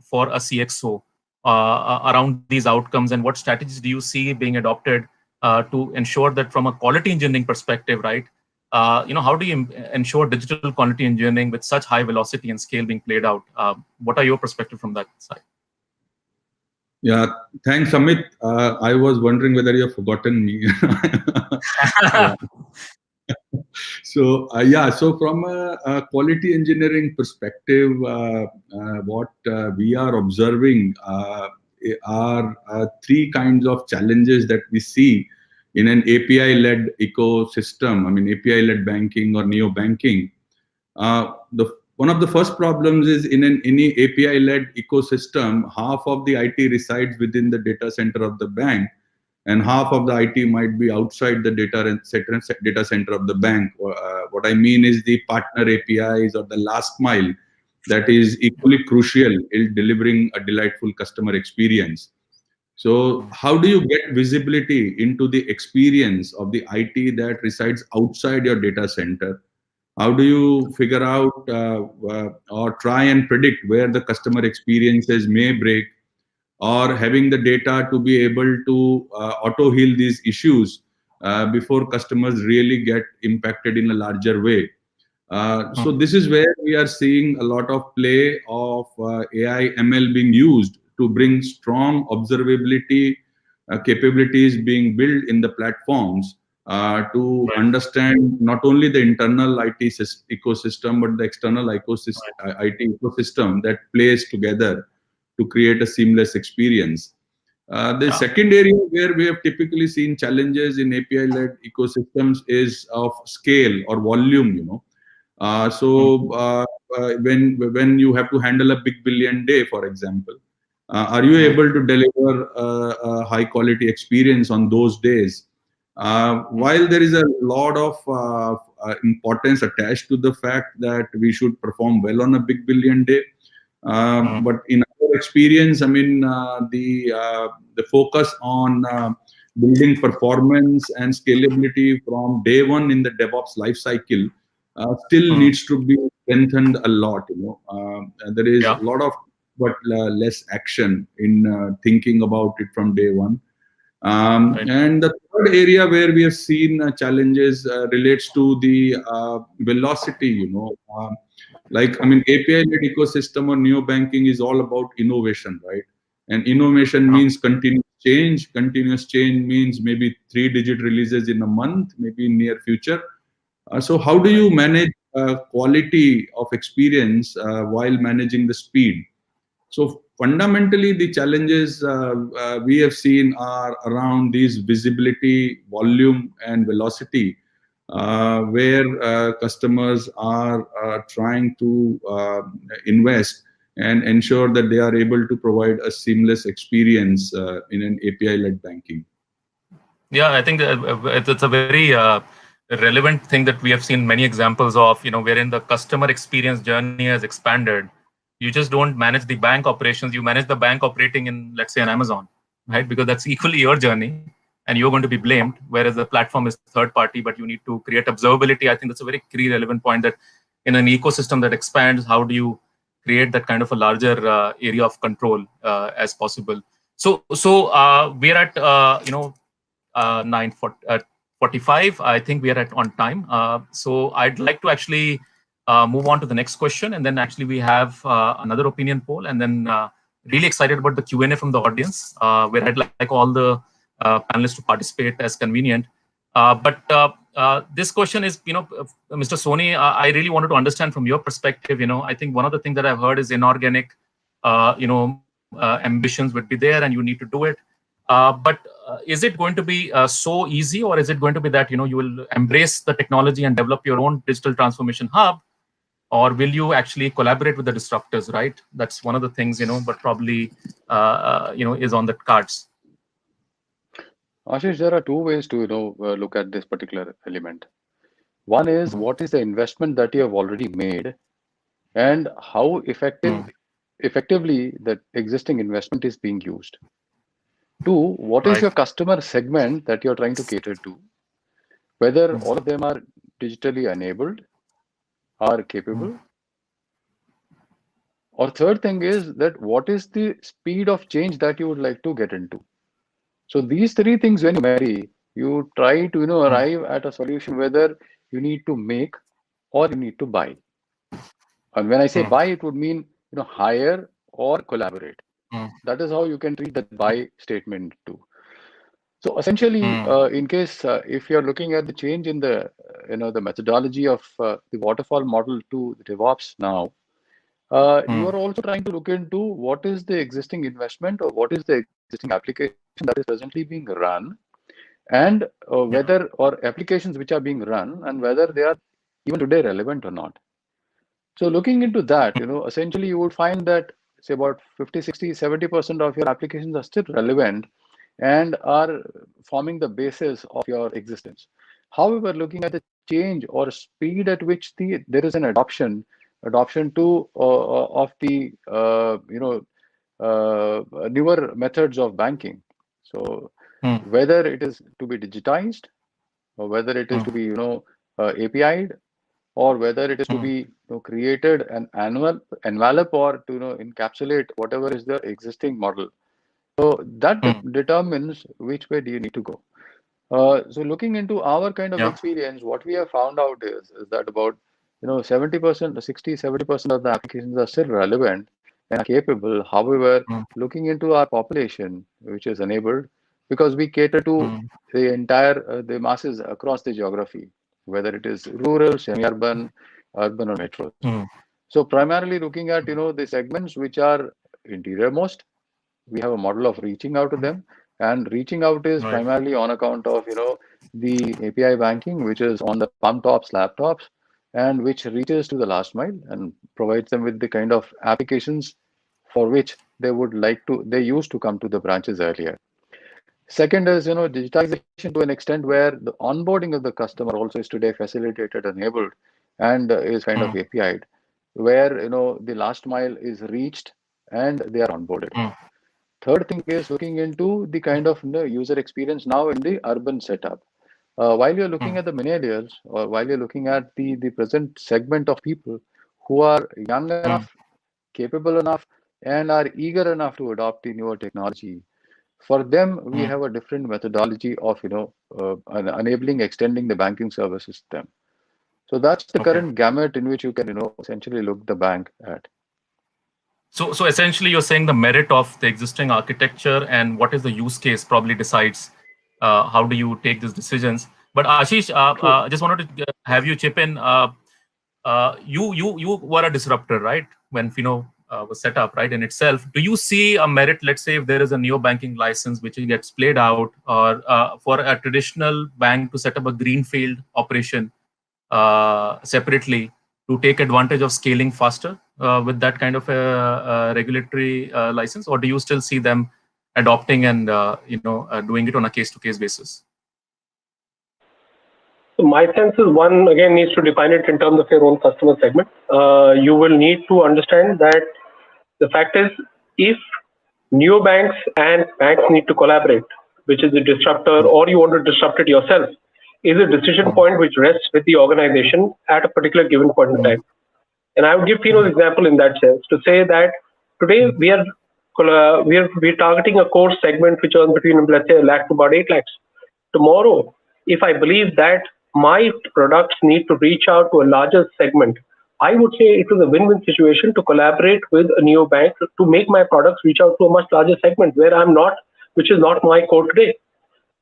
for a CXO around these outcomes, and what strategies do you see being adopted to ensure that from a quality engineering perspective, right? How do you ensure digital quality engineering with such high velocity and scale being played out? What are your perspective from that side? Yeah, thanks, Amit. I was wondering whether you have forgotten me. So yeah, so from a quality engineering perspective, what we are observing are three kinds of challenges that we see in an API-led ecosystem. I mean, API-led banking or neo-banking. One of the first problems is in any API-led ecosystem, half of the IT resides within the data center of the bank, and half of the IT might be outside the data center of the bank. What I mean is the partner APIs or the last mile that is equally crucial in delivering a delightful customer experience. So how do you get visibility into the experience of the IT that resides outside your data center? How do you figure out or try and predict where the customer experiences may break, or having the data to be able to auto heal these issues before customers really get impacted in a larger way? So this is where we are seeing a lot of play of AI ML being used to bring strong observability capabilities being built in the platforms to understand not only the internal IT ecosystem, but the external IT ecosystem that plays together to create a seamless experience. The second area where we have typically seen challenges in API-led ecosystems is of scale or volume. When you have to handle a big billion day, for example, are you able to deliver a high quality experience on those days? While there is a lot of importance attached to the fact that we should perform well on a big billion day, but in our experience, I mean, the focus on building performance and scalability from day one in the DevOps lifecycle still needs to be strengthened a lot. There is a lot of but less action in thinking about it from day one. And the third area where we have seen challenges relates to the velocity. Like, I mean, API-led ecosystem or neo-banking is all about innovation, right? And innovation means continuous change. Continuous change means maybe 3-digit releases in a month, maybe in near future. So how do you manage quality of experience while managing the speed? So fundamentally, the challenges we have seen are around these visibility, volume, and velocity, where customers are trying to invest and ensure that they are able to provide a seamless experience in an API-led banking. Yeah, I think it's a very relevant thing that we have seen many examples of, wherein the customer experience journey has expanded. You just don't manage the bank operations. You manage the bank operating in, let's say, an Amazon, right? Because that's equally your journey and you're going to be blamed, whereas the platform is third party, but you need to create observability. I think that's a very key relevant point, that in an ecosystem that expands, how do you create that kind of a larger area of control as possible? So we're at, 9:45. I think we are on time. So I'd like to actually move on to the next question, and then actually we have another opinion poll, and then really excited about the Q&A from the audience, where I'd like all the panelists to participate as convenient. But this question is, Mr. Soni, I really wanted to understand from your perspective. I think one of the things that I've heard is inorganic, ambitions would be there, and you need to do it. But is it going to be so easy, or is it going to be that you will embrace the technology and develop your own digital transformation hub, or will you actually collaborate with the disruptors? Right, that's one of the things, but probably is on the cards. Ashish, there are two ways to look at this particular element. One is, what is the investment that you have already made, and how effectively that existing investment is being used. Two, what is your customer segment that you're trying to cater to? Whether all of them are digitally enabled, are capable. Or third thing is that what is the speed of change that you would like to get into? So these three things, when you marry, you try to arrive at a solution whether you need to make or you need to buy. And when I say buy, it would mean hire or collaborate. That is how you can treat that buy statement too. So essentially, in case if you're looking at the change in the the methodology of the waterfall model to the DevOps now, you are also trying to look into what is the existing investment or what is the existing application that is presently being run, and whether or applications which are being run and whether they are even today relevant or not. So looking into that, essentially you would find that say about 50, 60, 70% of your applications are still relevant and are forming the basis of your existence. However, looking at the change or speed at which there is an adoption to of the newer methods of banking. So whether it is to be digitized or whether it is to be API'd, or whether it is to be created an envelope or to encapsulate whatever is the existing model. So that determines which way do you need to go. So looking into our kind of experience, what we have found out is that about 70%, 60-70% of the applications are still relevant and are capable. However, looking into our population, which is enabled, because we cater to the entire the masses across the geography, whether it is rural, semi-urban, urban, or metro. So primarily looking at the segments which are interior most, we have a model of reaching out to them, and reaching out is primarily on account of the API banking, which is on the palm tops, laptops, and which reaches to the last mile and provides them with the kind of applications for which they used to come to the branches earlier. Second is digitization to an extent where the onboarding of the customer also is today facilitated, enabled, and is kind of API'd, where the last mile is reached and they are onboarded. Third thing is looking into the kind of user experience now in the urban setup. While you're looking at the millennials, or while you're looking at the present segment of people who are young enough, capable enough, and are eager enough to adopt the newer technology, for them we have a different methodology of enabling, extending the banking services to them. So that's the current gamut in which you can essentially look the bank at. So essentially, you're saying the merit of the existing architecture and what is the use case probably decides how do you take these decisions. But Ashish, I just wanted to have you chip in. You were a disruptor, right? When Fino was set up, right, in itself. Do you see a merit, let's say, if there is a neo-banking license which gets played out, or for a traditional bank to set up a greenfield operation separately to take advantage of scaling faster with that kind of a regulatory license, or do you still see them adopting and doing it on a case-to-case basis? So my sense is one, again, needs to define it in terms of your own customer segment. You will need to understand that the fact is, if neobanks and banks need to collaborate, which is a disruptor, or you want to disrupt it yourself, is a decision point which rests with the organization at a particular given point in time. And I would give Fino's example in that sense to say that today we are targeting a core segment which earns between, let's say, 1 lakh to about 8 lakhs. Tomorrow, if I believe that my products need to reach out to a larger segment, I would say it is a win-win situation to collaborate with a neobank to make my products reach out to a much larger segment where I'm not, which is not my core today.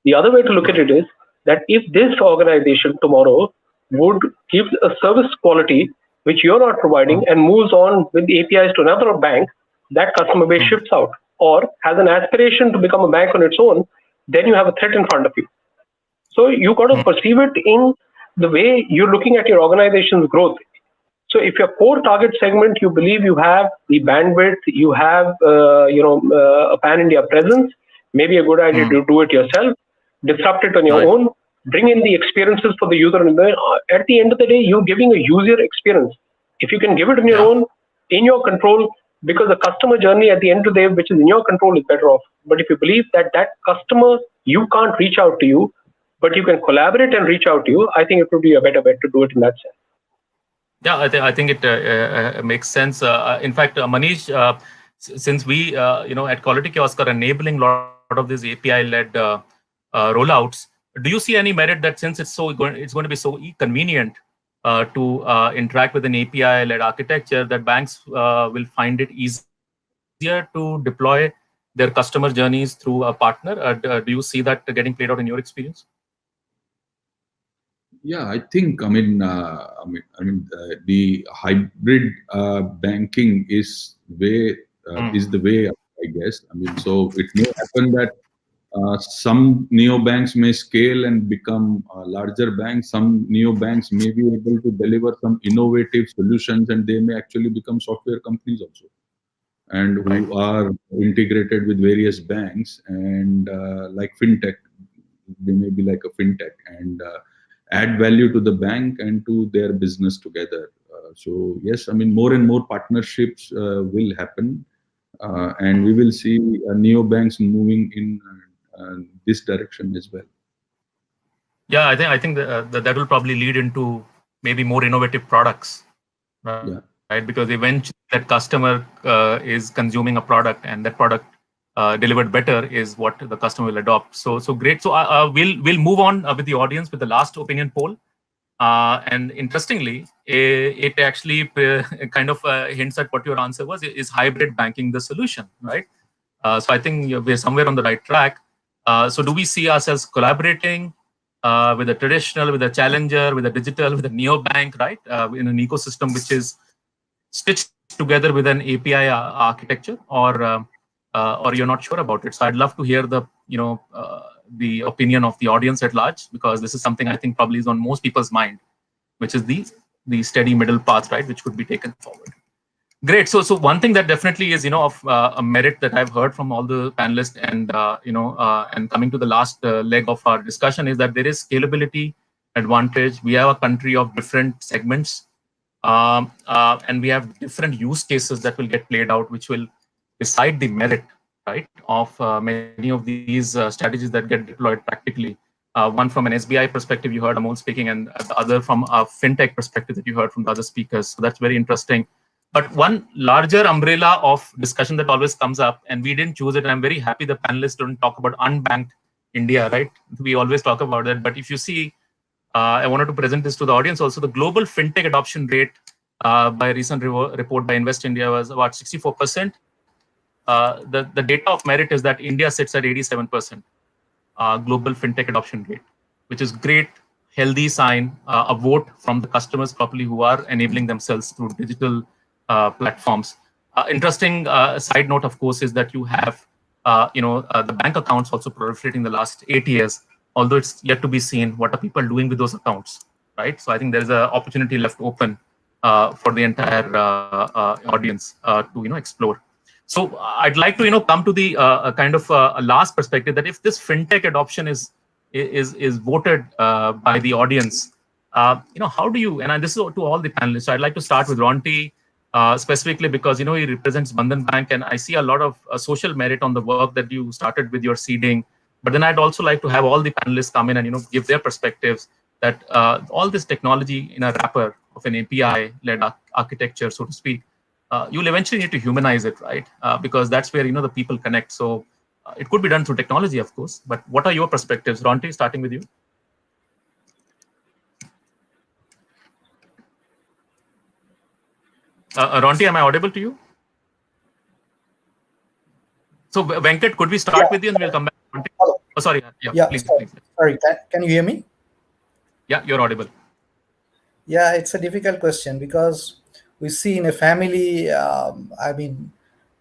The other way to look at it is that if this organization tomorrow would give a service quality which you're not providing and moves on with the APIs to another bank, that customer base shifts out or has an aspiration to become a bank on its own, then you have a threat in front of you. So you got to perceive it in the way you're looking at your organization's growth. So if your core target segment, you believe you have the bandwidth, you have a pan-India presence, maybe a good idea to do it yourself, disrupt it on your own, bring in the experiences for the user. And at the end of the day, you're giving a user experience. If you can give it on your own, in your control, because the customer journey at the end of the day, which is in your control, is better off. But if you believe that customer, you can't reach out to you, but you can collaborate and reach out to you, I think it would be a better bet to do it in that sense. Yeah, I think it makes sense. In fact, Manish, since we, at Quality Kiosk are enabling a lot of these API-led rollouts, do you see any merit that since it's going to be so convenient to interact with an API-led architecture, that banks will find it easier to deploy their customer journeys through a partner. Do you see that getting played out in your experience? Yeah, I think, the hybrid banking is the way, I guess. So it may happen that some neobanks may scale and become larger banks. Some neobanks may be able to deliver some innovative solutions, and they may actually become software companies also, and who are integrated with various banks, and like fintech, they may be like a fintech, and add value to the bank and to their business together. So yes, more and more partnerships will happen, and we will see neobanks moving in this direction as well. Yeah, I think that will probably lead into maybe more innovative products, right? Yeah. Right, because eventually that customer is consuming a product, and that product delivered better is what the customer will adopt. So great. So we'll move on with the audience with the last opinion poll. And interestingly, it actually kind of hints at what your answer was. Is hybrid banking the solution, right? So I think we're somewhere on the right track. So do we see ourselves collaborating with a traditional, with a challenger, with a digital, with a neobank, right? In an ecosystem which is stitched together with an API architecture, or you're not sure about it? So I'd love to hear the opinion of the audience at large, because this is something I think probably is on most people's mind, which is the steady middle path, right, which could be taken forward. Great. So one thing that definitely is of a merit that I've heard from all the panelists, and and coming to the last leg of our discussion, is that there is scalability advantage. We have a country of different segments, and we have different use cases that will get played out, which will decide the merit, right, of many of these strategies that get deployed practically. One from an SBI perspective, you heard Amol speaking, and the other from a fintech perspective that you heard from the other speakers. So that's very interesting. But one larger umbrella of discussion that always comes up, and we didn't choose it, and I'm very happy the panelists don't talk about unbanked India, right? We always talk about that. But if you see, I wanted to present this to the audience also, the global fintech adoption rate by a recent report by Invest India was about 64%. The data of merit is that India sits at 87% global fintech adoption rate, which is great, healthy sign, a vote from the customers properly who are enabling themselves through digital platforms. Interesting side note, of course, is that you have the bank accounts also proliferating the last 8 years, although it's yet to be seen what are people doing with those accounts, right? So I think there is an opportunity left open for the entire audience to explore. So I'd like to come to the kind of a last perspective, that if this fintech adoption is voted by the audience, how do you, and this is to all the panelists, so I'd like to start with Ronti specifically, because he represents Bandhan Bank, and I see a lot of social merit on the work that you started with your seeding. But then I'd also like to have all the panelists come in and give their perspectives, that all this technology in a wrapper of an API-led architecture, so to speak, you'll eventually need to humanize it, right? Because that's where the people connect. So it could be done through technology, of course. But what are your perspectives, Ronti? Starting with you. Ronti, am I audible to you? So Venkat, could we start with you, and we'll come back? Hello. Oh, sorry. Yeah, please. Sorry, can you hear me? Yeah, you're audible. Yeah, it's a difficult question, because we see in a family,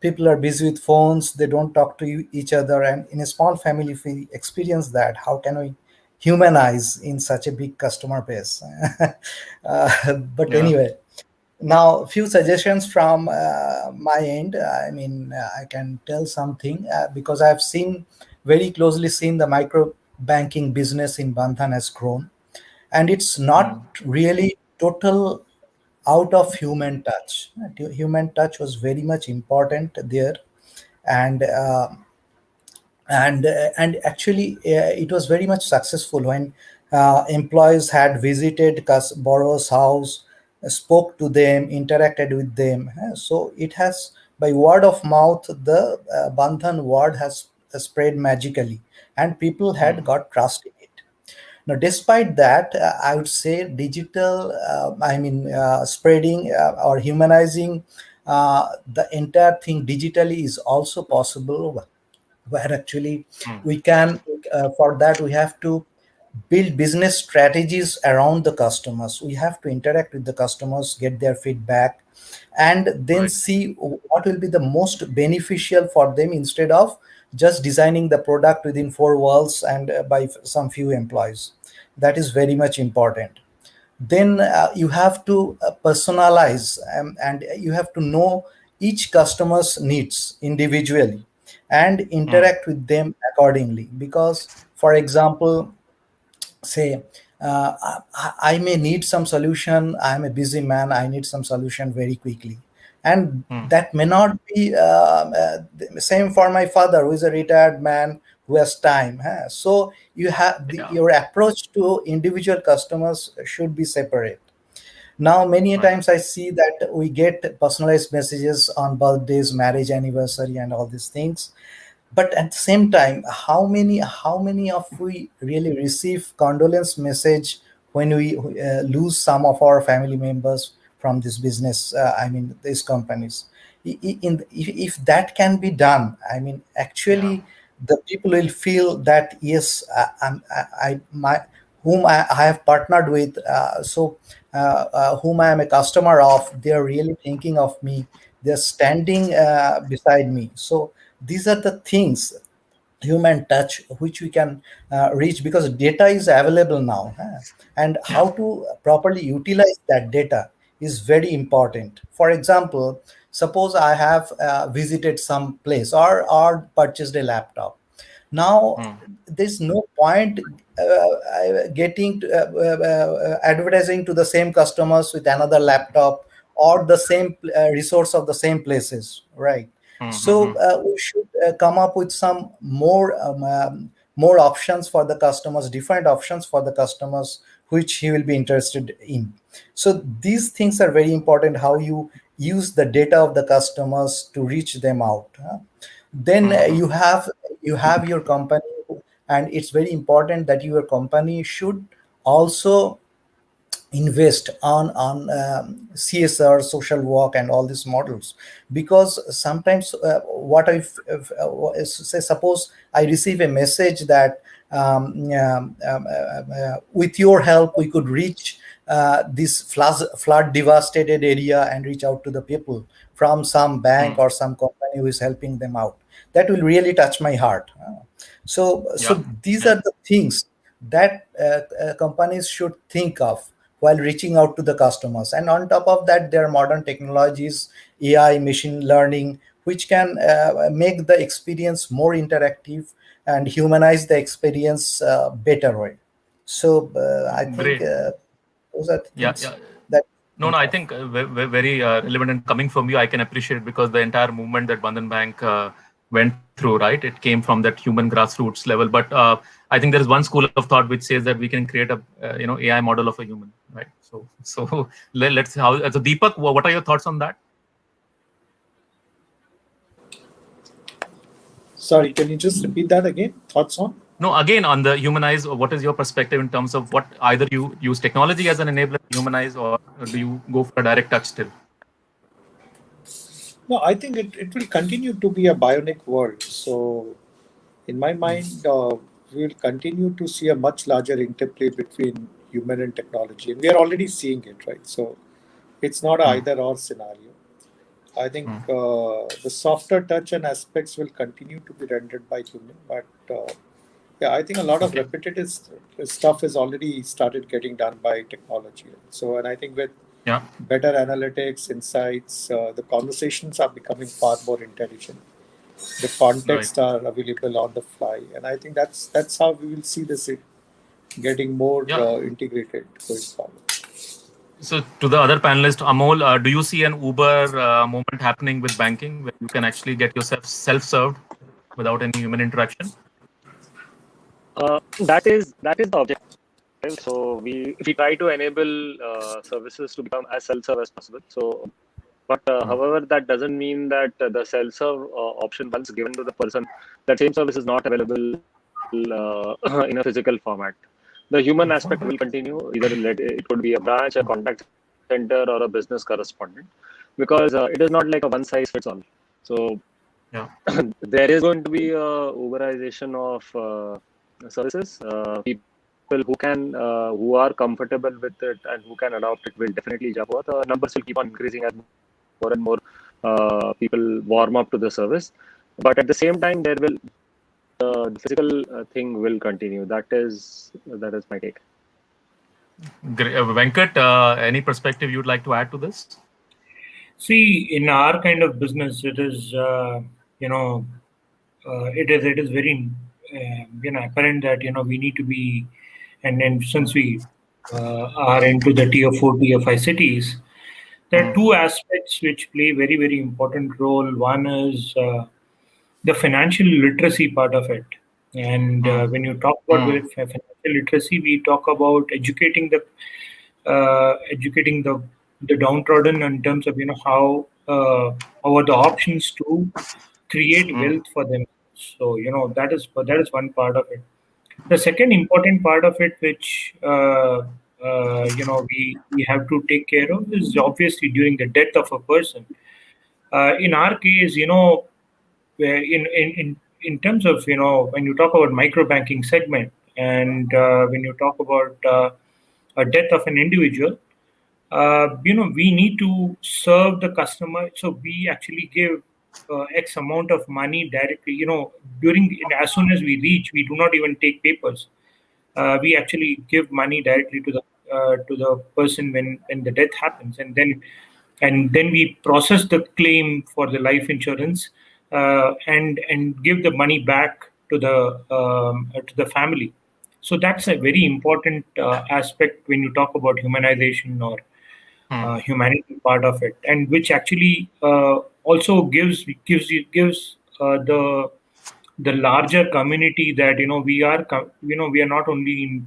people are busy with phones, they don't talk to each other. And in a small family, if we experience that, how can we humanize in such a big customer base? Anyway, now a few suggestions from my end. I can tell something because I've very closely seen the micro banking business in Bandhan has grown. And it's not really total out of human touch. Human touch was very much important there, and actually it was very much successful when employees had visited borrower's house, spoke to them, interacted with them. So it has, by word of mouth, the Bandhan word has spread magically, and people had got trust in it. Now, despite that, I would say digital, spreading or humanizing the entire thing digitally is also possible where actually we can, for that we have to build business strategies around the customers. We have to interact with the customers, get their feedback, and then see what will be the most beneficial for them, instead of just designing the product within four walls and by some few employees. That is very much important. Then you have to personalize, and you have to know each customer's needs individually and interact with them accordingly. Because, for example, say I may need some solution, I'm a busy man, I need some solution very quickly, and that may not be the same for my father, who is a retired man who has time, huh? So you have your approach to individual customers should be separate. Now many times I see that we get personalized messages on birthdays, marriage anniversary, and all these things, but at the same time, how many of we really receive condolence message when we lose some of our family members from this business, I mean these companies. If that can be done, I mean actually the people will feel that yes, whom I have partnered with, whom I am a customer of, they are really thinking of me, they're standing beside me. So these are the things, human touch, which we can reach, because data is available now, and how to properly utilize that data is very important. For example, suppose I have visited some place, or purchased a laptop. Now there's no point getting advertising to the same customers with another laptop, or the same resource of the same places, right? So we should come up with some more options for the customers, different options for the customers, which he will be interested in. So these things are very important, how you use the data of the customers to reach them out. Then you have your company, and it's very important that your company should also invest on CSR, social work, and all these models. Because sometimes what if say, suppose I receive a message that with your help we could reach this flood devastated area and reach out to the people from some bank or some company who is helping them out. That will really touch my heart. So these are the things that companies should think of while reaching out to the customers. And on top of that, there are modern technologies, AI, machine learning, which can make the experience more interactive and humanize the experience better way. So I think those are the things that. No, I think very relevant, and coming from you, I can appreciate it, because the entire movement that Bandhan Bank went through, right? It came from that human grassroots level. But I think there is one school of thought which says that we can create a AI model of a human, right? So let's so Deepak, what are your thoughts on that? Sorry, can you just repeat that again? Thoughts on? No, again, on the humanize, what is your perspective in terms of what, either you use technology as an enabler to humanize, or do you go for a direct touch still? No, I think it will continue to be a bionic world. So in my mind, we will continue to see a much larger interplay between human and technology. And we are already seeing it, right? So it's not an either or scenario. I think the softer touch and aspects will continue to be rendered by human. But I think a lot of repetitive stuff is already started getting done by technology. So, and I think with better analytics, insights, the conversations are becoming far more intelligent. The context are available on the fly, and I think that's how we will see this getting more integrated going forward. So to the other panelist, Amol, do you see an Uber moment happening with banking, where you can actually get yourself self-served without any human interaction? That is the objective. So if we try to enable services to become as self-serve as possible. So, but however, that doesn't mean that the self-serve option, once given to the person, that same service is not available in a physical format. The human aspect will continue. Either it could be a branch, a contact center, or a business correspondent, because it is not like a one-size-fits-all. So Yeah. There is going to be a Uberization of services. People who are comfortable with it and who can adopt it will definitely jump over. The numbers will keep on increasing as more and more people warm up to the service. But at the same time, the physical thing will continue. That is my take. Great. Venkat, any perspective you'd like to add to this? See, in our kind of business, it is it is very apparent that we need to be, and then since we are into the tier 4, tier 5 cities, there are two aspects which play very, very important role. One is the financial literacy part of it. And when you talk about financial literacy, we talk about educating the downtrodden in terms of how are the options to create wealth for them. So that is one part of it. The second important part of it, which we have to take care of, is obviously during the death of a person. In our case, where in terms of when you talk about micro banking segment, and when you talk about a death of an individual, we need to serve the customer. So we actually give X amount of money directly. As soon as we reach, we do not even take papers. We actually give money directly to the person when the death happens, and then we process the claim for the life insurance, and give the money back to the family. So that's a very important aspect when you talk about humanization or humanity part of it, and which actually also gives the larger community that we are not only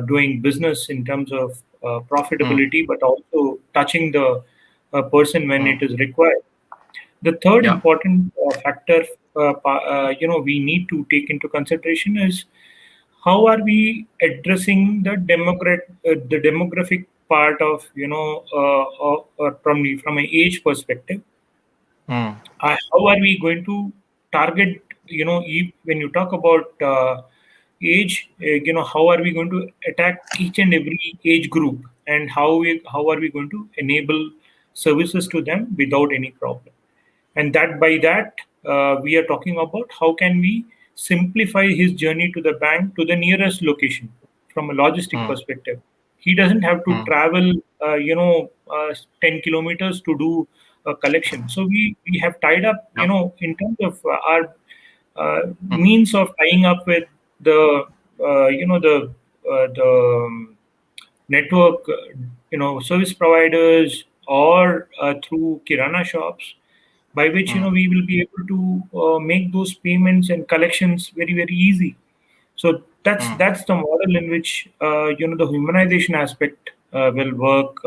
doing business in terms of profitability, but also touching the person when it is required. The third important factor we need to take into consideration is how are we addressing the demographic part of from an age perspective. How are we going to target when you talk about age, how are we going to attack each and every age group, and how are we going to enable services to them without any problem. And by that we are talking about how can we simplify his journey to the bank, to the nearest location from a logistic perspective. He doesn't have to travel 10 kilometers to do a collection. So we have tied up in terms of our means of tying up with the network service providers, or through kirana shops, by which we will be able to make those payments and collections very, very easy. So that's the model in which the humanization aspect will work,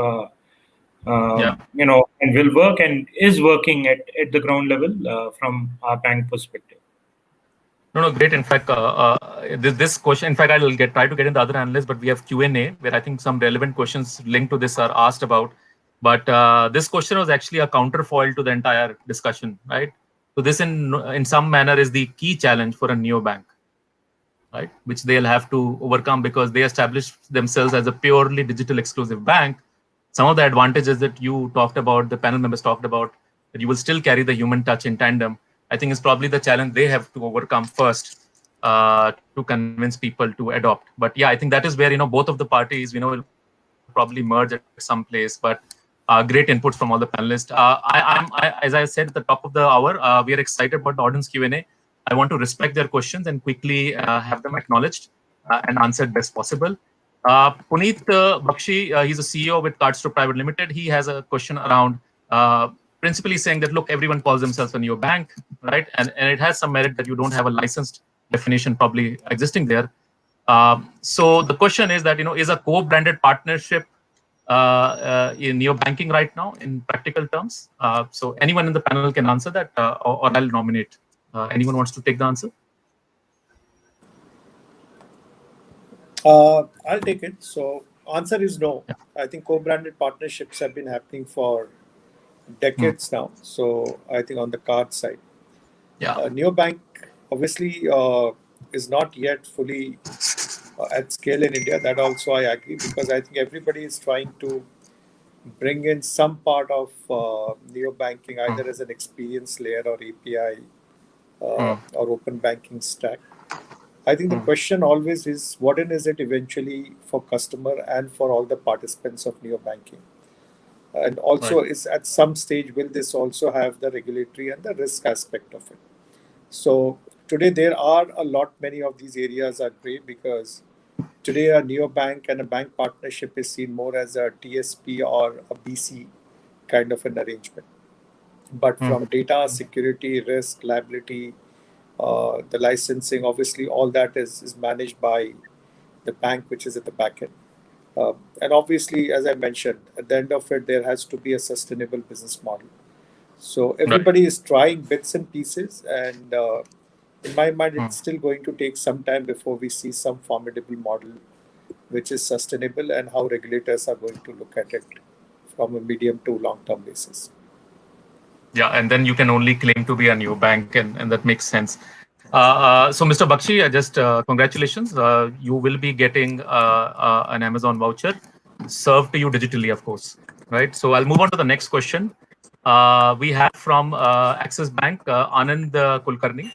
and will work and is working at the ground level from our bank perspective. No, great. In fact, this question, in fact, I'll try to get in the other analysts, but we have Q&A where I think some relevant questions linked to this are asked about. But this question was actually a counterfoil to the entire discussion, right? So this in some manner is the key challenge for a neobank, right? Which they'll have to overcome because they established themselves as a purely digital exclusive bank. Some of the advantages that you talked about, the panel members talked about, that you will still carry the human touch in tandem, I think is probably the challenge they have to overcome first to convince people to adopt. But yeah, I think that is where both of the parties will probably merge at some place. But great input from all the panelists. As I said at the top of the hour, we are excited about the audience Q&A. I want to respect their questions and quickly have them acknowledged and answered best possible. Puneet Bakshi, he's a CEO with Cardstore Private Limited. He has a question around principally saying that, look, everyone calls themselves a neobank, right? And it has some merit that you don't have a licensed definition probably existing there. So the question is that, is a co-branded partnership in neobanking right now in practical terms? So anyone in the panel can answer that, or I'll nominate. Anyone wants to take the answer? I'll take it. So answer is no. I think co-branded partnerships have been happening for decades now. So I think on the card side. Yeah. Neobank obviously is not yet fully at scale in India. That also I agree, because I think everybody is trying to bring in some part of neobanking, either as an experience layer or API or open banking stack. I think the question always is, what is it eventually for customer and for all the participants of neobanking? And also, is at some stage, will this also have the regulatory and the risk aspect of it? So today there are many of these areas are gray, because today a neobank and a bank partnership is seen more as a TSP or a BC kind of an arrangement. But from data, security, risk, liability, the licensing, obviously all that is managed by the bank, which is at the back end. And obviously, as I mentioned, at the end of it, there has to be a sustainable business model. So everybody is trying bits and pieces, and in my mind, it's still going to take some time before we see some formidable model which is sustainable, and how regulators are going to look at it from a medium to long-term basis. Yeah, and then you can only claim to be a new bank, and that makes sense. So, Mr. Bakshi, just congratulations. You will be getting an Amazon voucher served to you digitally, of course, right? So I'll move on to the next question. We have from Axis Bank, Anand Kulkarni.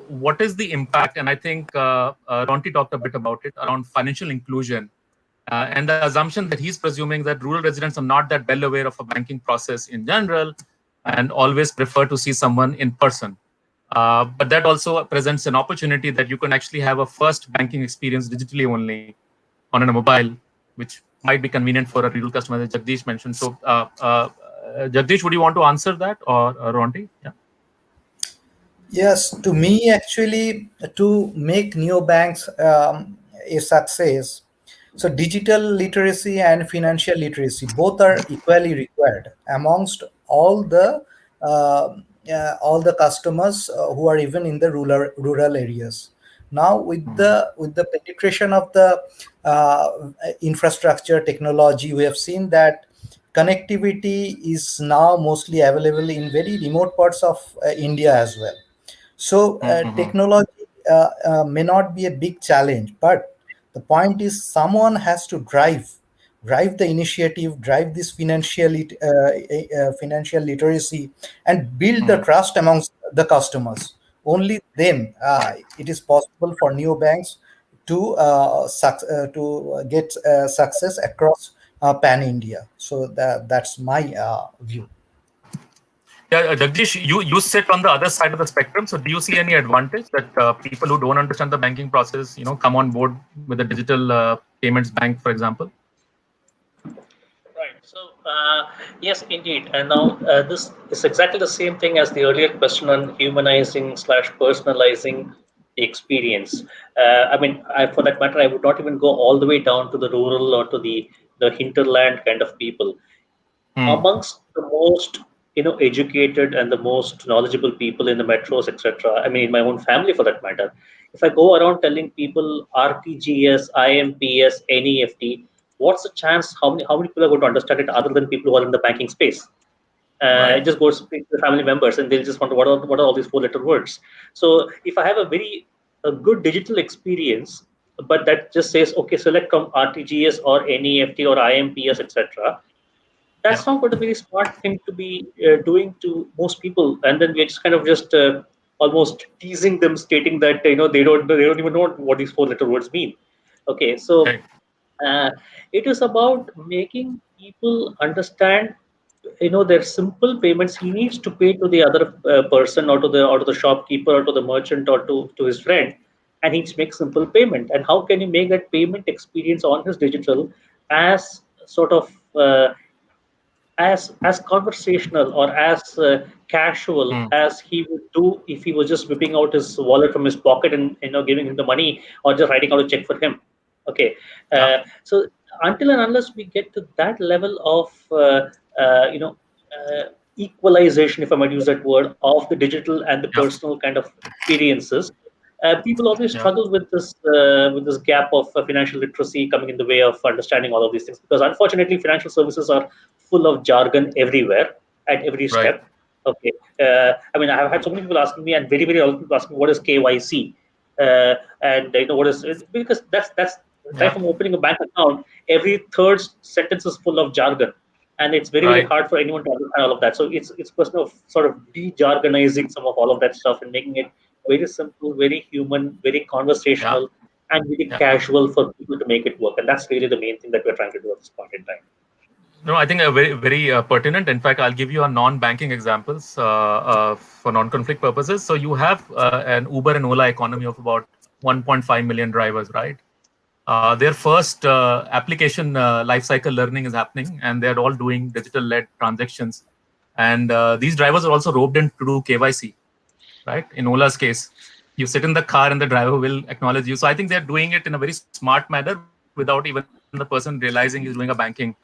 What is the impact? And I think Ronti talked a bit about it, around financial inclusion, and the assumption that he's presuming that rural residents are not that well aware of a banking process in general and always prefer to see someone in person. But that also presents an opportunity that you can actually have a first banking experience digitally only on a mobile, which might be convenient for a rural customer, as Jagdish mentioned. So, Jagdish, would you want to answer that, or Ronti? Yeah. Yes, to me, actually, to make neobanks a success, so digital literacy and financial literacy both are equally required amongst all the customers who are even in the rural areas. Now, with the penetration of the infrastructure technology, we have seen that connectivity is now mostly available in very remote parts of India as well. So technology may not be a big challenge, but the point is someone has to drive the initiative, drive this financial literacy, and build the trust amongst the customers. Only then it is possible for neobanks to get success across pan India. So that's my view. Yeah, Jagdish, you sit on the other side of the spectrum. So, do you see any advantage that people who don't understand the banking process, come on board with a digital payments bank, for example? Right. So yes, indeed. And now this is exactly the same thing as the earlier question on humanizing/personalizing the experience. I mean, for that matter, I would not even go all the way down to the rural or to the hinterland kind of people. Amongst the most educated and the most knowledgeable people in the metros, etc. I mean, in my own family for that matter, if I go around telling people RTGS, IMPS, NEFT, what's the chance? How many people are going to understand it other than people who are in the banking space? It just goes to the family members, and they'll just wonder what are all these four-letter words. So if I have a good digital experience, but that just says, okay, select from RTGS or NEFT or IMPS, etc. That's not going to be a smart thing to be doing to most people, and then we're just kind of just almost teasing them, stating that they don't even know what these four-letter words mean. Okay, so it is about making people understand. Their simple payments. He needs to pay to the other person, or to the shopkeeper, or to the merchant, or to his friend, and he needs to make simple payment. And how can you make that payment experience on his digital as sort of as conversational or as casual as he would do if he was just whipping out his wallet from his pocket and giving him the money, or just writing out a check for him. Okay, so until and unless we get to that level of equalization, if I might use that word, of the digital and the personal kind of experiences, people always struggle with this gap of financial literacy coming in the way of understanding all of these things, because unfortunately financial services are full of jargon everywhere at every step. Okay. I mean, I have had so many people asking me, and very, very often people asking, what is KYC? And what is it? Because that's right Yeah. from opening a bank account, every third sentence is full of jargon, and it's very, very Right. hard for anyone to understand all of that. So it's a question of sort of de-jargonizing some of all of that stuff and making it very simple, very human, very Yeah. conversational, and very Yeah. casual for people to make it work. And that's really the main thing that we're trying to do at this point in time. No, I think very, very pertinent. In fact, I'll give you a non-banking examples for non-conflict purposes. So you have an Uber and Ola economy of about 1.5 million drivers, right? Their first application lifecycle learning is happening, and they're all doing digital-led transactions. And these drivers are also roped in to do KYC, right? In Ola's case, you sit in the car and the driver will acknowledge you. So I think they're doing it in a very smart manner without even the person realizing he's doing a banking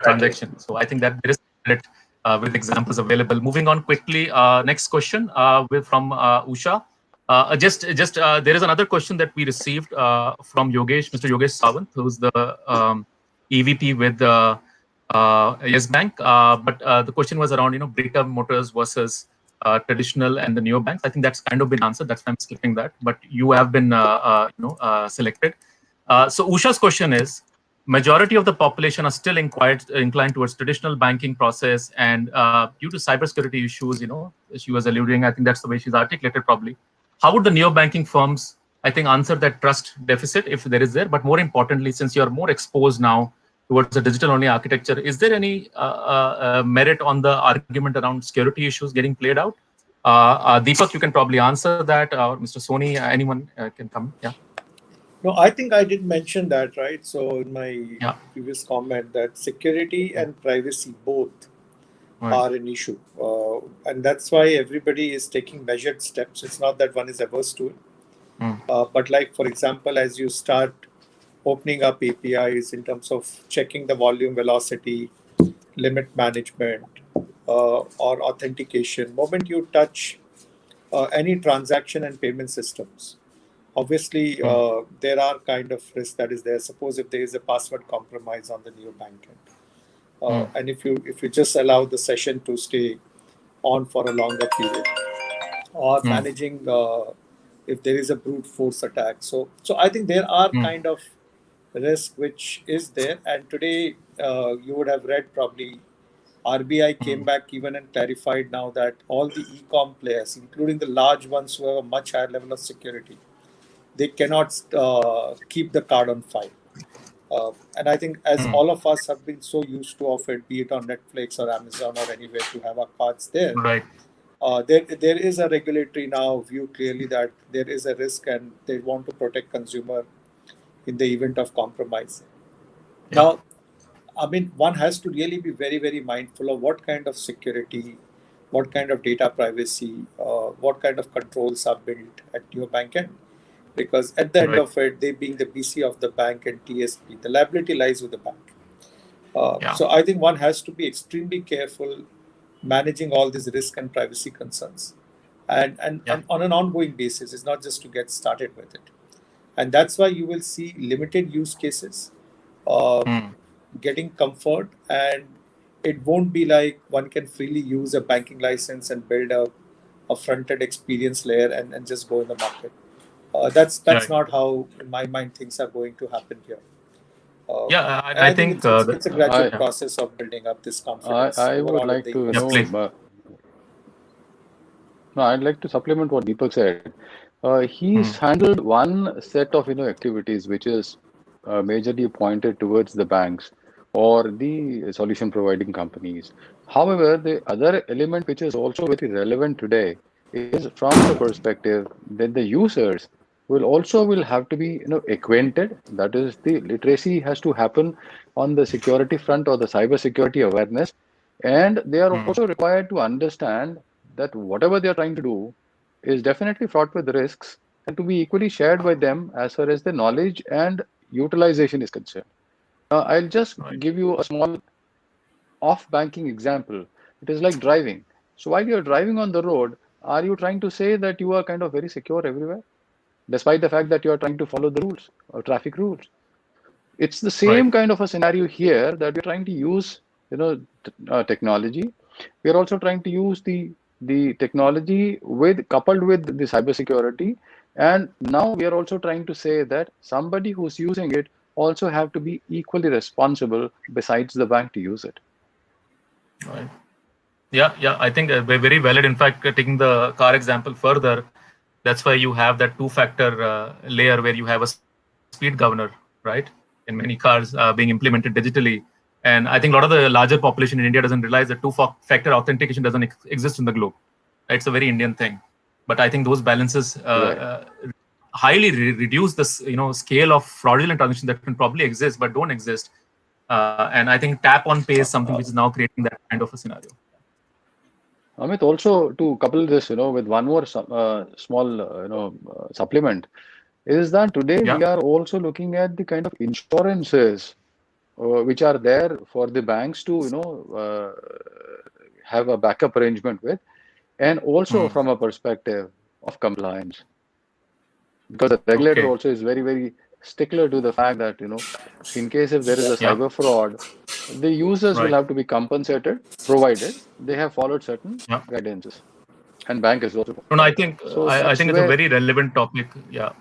transaction. So I think that there is merit with examples available. Moving on quickly, next question from Usha. Just there is another question that we received from Yogesh, Mr. Yogesh Sawant, who's the EVP with Yes Bank. But the question was around Britta Motors versus traditional and the neobanks. I think that's kind of been answered. That's why I'm skipping that. But you have been selected. So Usha's question is, majority of the population are still inclined towards traditional banking process, and due to cybersecurity issues, she was alluding, I think that's the way she's articulated probably. How would the neo-banking firms, I think, answer that trust deficit if there is there? But more importantly, since you're more exposed now towards the digital-only architecture, is there any merit on the argument around security issues getting played out? Deepak, you can probably answer that, or Mr. Soni, anyone can come. Yeah. No, I think I did mention that, right? So in my previous comment that security and privacy both are an issue. And that's why everybody is taking measured steps. It's not that one is averse to it. But like, for example, as you start opening up APIs in terms of checking the volume velocity, limit management, or authentication, moment you touch any transaction and payment systems, obviously, there are kind of risks that is there. Suppose if there is a password compromise on the neo backend, and if you just allow the session to stay on for a longer period, or managing if there is a brute force attack. So I think there are kind of risk which is there. And today you would have read probably RBI came back even and clarified now that all the e-com players, including the large ones who have a much higher level of security, they cannot keep the card on file. And I think as all of us have been so used to of it, be it on Netflix or Amazon or anywhere to have our cards there, right. There is a regulatory now view clearly that there is a risk and they want to protect consumer in the event of compromise. Now, I mean, one has to really be very, very mindful of what kind of security, what kind of data privacy, what kind of controls are built at your bank end. Because at the end of it, they being the BC of the bank and TSP, the liability lies with the bank. So I think one has to be extremely careful managing all these risk and privacy concerns. And on an ongoing basis, it's not just to get started with it. And that's why you will see limited use cases getting comfort, and it won't be like one can freely use a banking license and build a front-end experience layer and just go in the market. That's not how, in my mind, things are going to happen here. I think it's a gradual process of building up this confidence. I would like to know. No, I'd like to supplement what Deepak said. He's handled one set of activities which is majorly pointed towards the banks or the solution providing companies. However, the other element which is also very relevant today is from the perspective that the users will have to be acquainted. That is, the literacy has to happen on the security front or the cyber security awareness, and they are also required to understand that whatever they are trying to do is definitely fraught with risks and to be equally shared by them as far as the knowledge and utilization is concerned. I'll just give you a small off-banking example. It is like driving. So while you're driving on the road, are you trying to say that you are kind of very secure everywhere, despite the fact that you are trying to follow the rules or traffic rules? It's the same kind of a scenario here, that we're trying to use technology we are also trying to use the technology coupled with the cybersecurity. And now we are also trying to say that somebody who's using it also have to be equally responsible besides the bank to use it. Right. Yeah. I think we're very valid. In fact, taking the car example further, that's why you have that two-factor layer where you have a speed governor, right? In many cars being implemented digitally. And I think a lot of the larger population in India doesn't realize that two-factor authentication doesn't exist in the globe. It's a very Indian thing. But I think those balances highly reduce the scale of fraudulent transactions that can probably exist but don't exist. And I think tap on pay is something which is now creating that kind of a scenario. Amit, also to couple this, with one more small, supplement, is that today we are also looking at the kind of insurances which are there for the banks to, have a backup arrangement with, and also from a perspective of compliance, because the regulator also is very, very stickler to the fact that in case if there is a cyber fraud, the users will have to be compensated provided they have followed certain guidances, and bank is also. No, I think I think it's a very relevant topic. Yeah.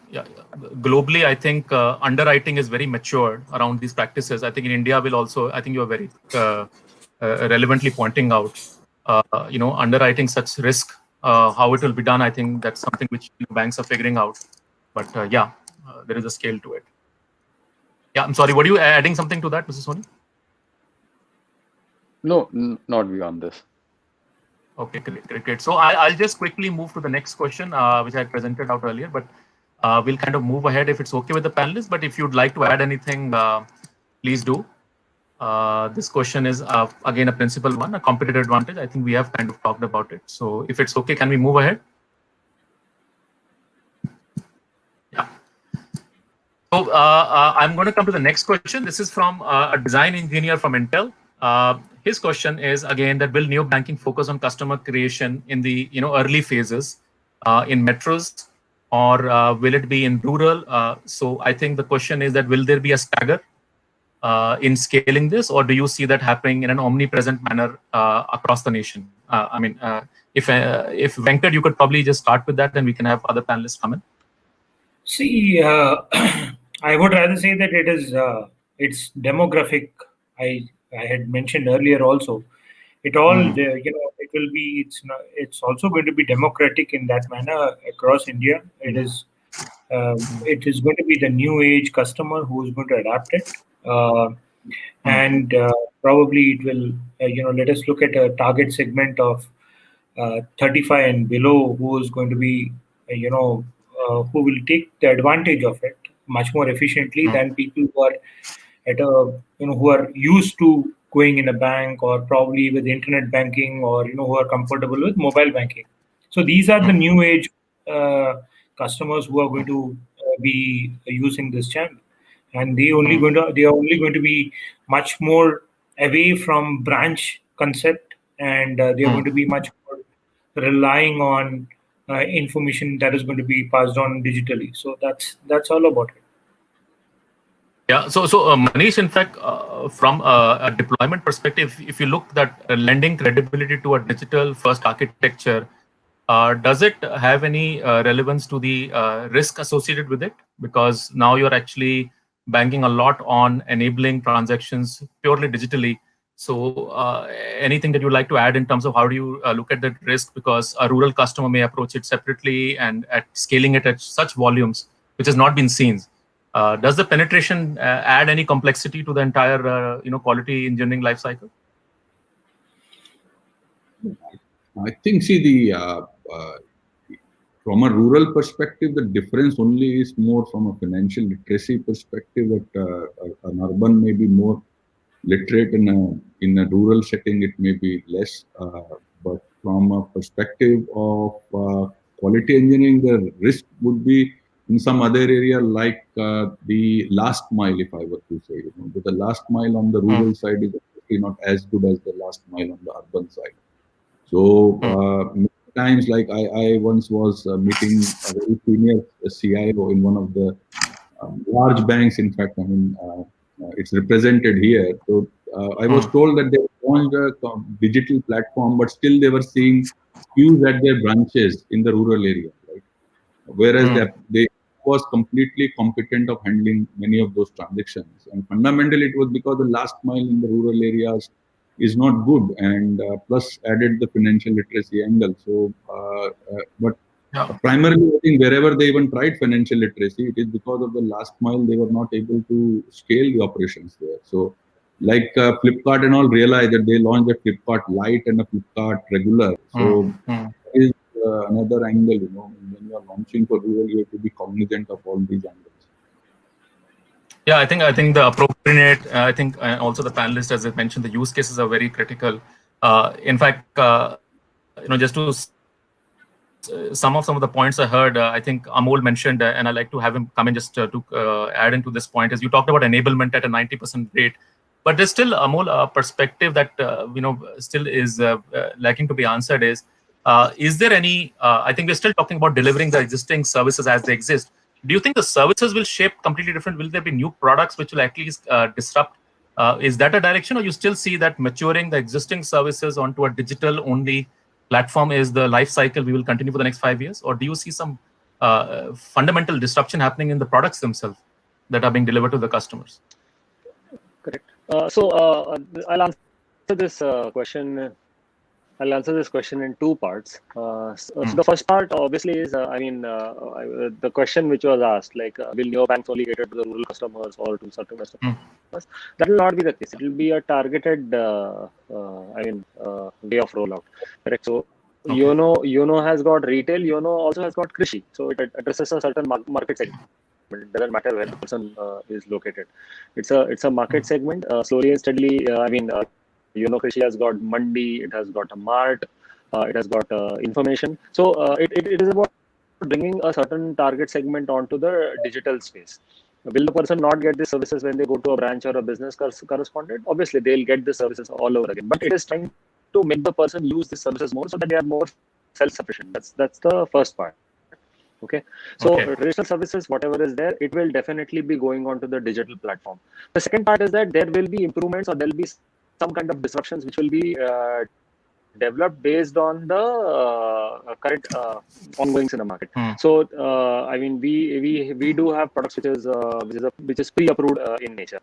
Globally, I think underwriting is very matured around these practices. I think in India will also. I think you are very relevantly pointing out. Underwriting such risk, how it will be done. I think that's something which banks are figuring out. But there is a scale to it. Yeah, I'm sorry. Were you adding something to that, Mrs. Soni? No, not beyond this. Okay, great. So I'll just quickly move to the next question, which I presented out earlier, but we'll kind of move ahead if it's okay with the panelists. But if you'd like to add anything, please do. This question is, again, a principal one, a competitive advantage. I think we have kind of talked about it. So if it's okay, can we move ahead? Yeah. So I'm going to come to the next question. This is from a design engineer from Intel. His question is, again, that will neobanking focus on customer creation in the early phases in metros, or will it be in rural? So I think the question is that will there be a stagger in scaling this, or do you see that happening in an omnipresent manner across the nation? If Venkat, you could probably just start with that, and we can have other panelists come in. See, I would rather say that it is it's demographic. I had mentioned earlier also. It all it will be. It's also going to be democratic in that manner across India. It is going to be the new age customer who is going to adapt it. And probably it will, let us look at a target segment of 35 and below, who is going to be, who will take the advantage of it much more efficiently than people who are at a, who are used to going in a bank, or probably with internet banking, or, who are comfortable with mobile banking. So these are the new age customers who are going to be using this channel. And they are only going to be much more away from branch concept, and they are going to be much more relying on information that is going to be passed on digitally. So that's all about it. Yeah. So Manish, in fact, from a deployment perspective, if you look at lending credibility to a digital first architecture, does it have any relevance to the risk associated with it? Because now you're actually banking a lot on enabling transactions purely digitally. So anything that you'd like to add in terms of how do you look at that risk? Because a rural customer may approach it separately, and at scaling it at such volumes, which has not been seen. Does the penetration add any complexity to the entire quality engineering lifecycle? I think, from a rural perspective, the difference only is more from a financial literacy perspective. That an urban may be more literate, in a rural setting it may be less. But from a perspective of quality engineering, the risk would be in some other area, like the last mile, if I were to say. But the last mile on the rural side is actually not as good as the last mile on the urban side. So many times, like I once was meeting a very senior CIO in one of the large banks. In fact, it's represented here. So I was told that they launched a digital platform, but still they were seeing queues at their branches in the rural area, right? Whereas they was completely competent of handling many of those transactions. And fundamentally, it was because the last mile in the rural areas is not good, and plus added the financial literacy angle. So, but primarily, I think wherever they even tried financial literacy, it is because of the last mile they were not able to scale the operations there. So, like Flipkart and all realized that they launched a Flipkart Lite and a Flipkart Regular. So, is another angle, you know, when you are launching for rural, you have to be cognizant of all these angles. Yeah, I think the appropriate. I think also the panelists, as I mentioned, the use cases are very critical. In fact, just to some of the points I heard, I think Amol mentioned, and I'd like to have him come in just to add into this point. Is you talked about enablement at a 90% rate, but there's still, Amol, a perspective that still is lacking to be answered. Is there any? I think we're still talking about delivering the existing services as they exist. Do you think the services will shape completely different? Will there be new products which will at least disrupt? Is that a direction, or you still see that maturing the existing services onto a digital-only platform is the life cycle we will continue for the next 5 years? Or do you see some fundamental disruption happening in the products themselves that are being delivered to the customers? Correct. So I'll answer this question. I'll answer this question in two parts. So the first part, obviously, is the question which was asked, like, will neobanks only cater to the rural customers or to certain customers? That will not be the case. It will be a targeted, way of rollout. Correct. So YONO has got retail. YONO also has got Krishi. So it addresses a certain market segment. It doesn't matter where the person is located. It's a market segment. Slowly and steadily, YONO Krishi has got Mandi, it has got a Mart, it has got information. So it is about bringing a certain target segment onto the digital space. Will the person not get the services when they go to a branch or a business correspondent? Obviously, they'll get the services all over again. But it is trying to make the person use the services more so that they are more self-sufficient. That's the first part. Okay. So traditional services, whatever is there, it will definitely be going on to the digital platform. The second part is that there will be improvements, or there will be some kind of disruptions which will be developed based on the current ongoings in the market. So we do have products which is pre-approved in nature.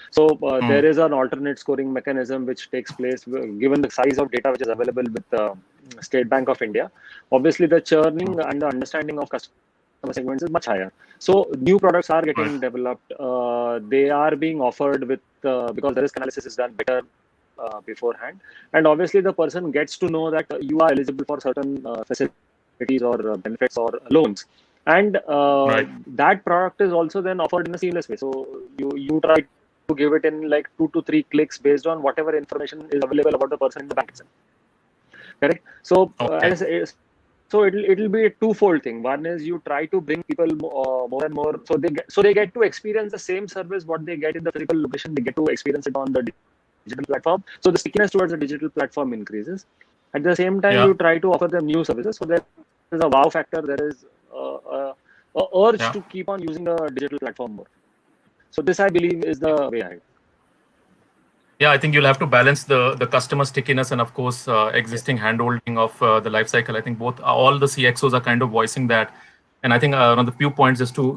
So there is an alternate scoring mechanism which takes place given the size of data which is available with the State Bank of India. Obviously, the churning and the understanding of customer segments is much higher. So new products are getting developed. They are being offered with because the risk analysis is done better beforehand, and obviously the person gets to know that you are eligible for certain facilities or benefits or loans, and that product is also then offered in a seamless way. So you try to give it in like 2 to 3 clicks based on whatever information is available about the person in the bank itself. Correct. So so it'll be a twofold thing. One is you try to bring people more and more, so they get to experience the same service what they get in the physical location. They get to experience it on the digital platform. So the stickiness towards the digital platform increases. At the same time, you try to offer them new services. So there is a wow factor. There is a urge to keep on using the digital platform more. So this, I believe, is the way ahead. Yeah, I think you'll have to balance the customer stickiness and, of course, existing handholding of the life cycle. I think all the CXOs are kind of voicing that. And I think one of the few points just to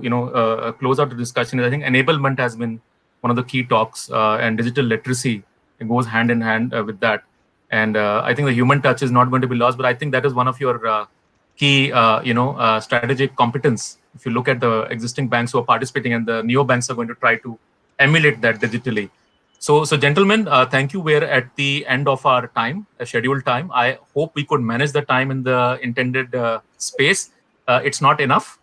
close out the discussion is I think enablement has been one of the key talks, and digital literacy, it goes hand in hand with that. And I think the human touch is not going to be lost, but I think that is one of your key strategic competence. If you look at the existing banks who are participating, and the neo banks are going to try to emulate that digitally. So gentlemen, thank you. We're at the end of our time, scheduled time. I hope we could manage the time in the intended space. It's not enough.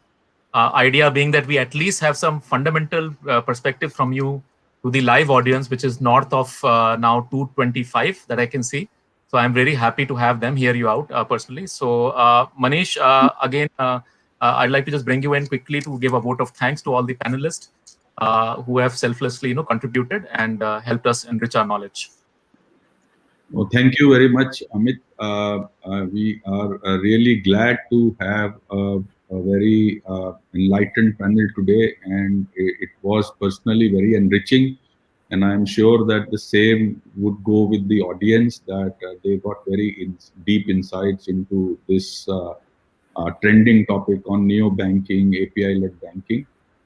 Idea being that we at least have some fundamental perspective from you to the live audience, which is north of now 225 that I can see. So I'm very happy to have them hear you out personally. So Manish, again, I'd like to just bring you in quickly to give a vote of thanks to all the panelists who have selflessly contributed and helped us enrich our knowledge. Well, thank you very much, Amit. We are really glad to have a very enlightened panel today, and it was personally very enriching. And I'm sure that the same would go with the audience, that they got very deep insights into this trending topic on neo-banking, API-led banking.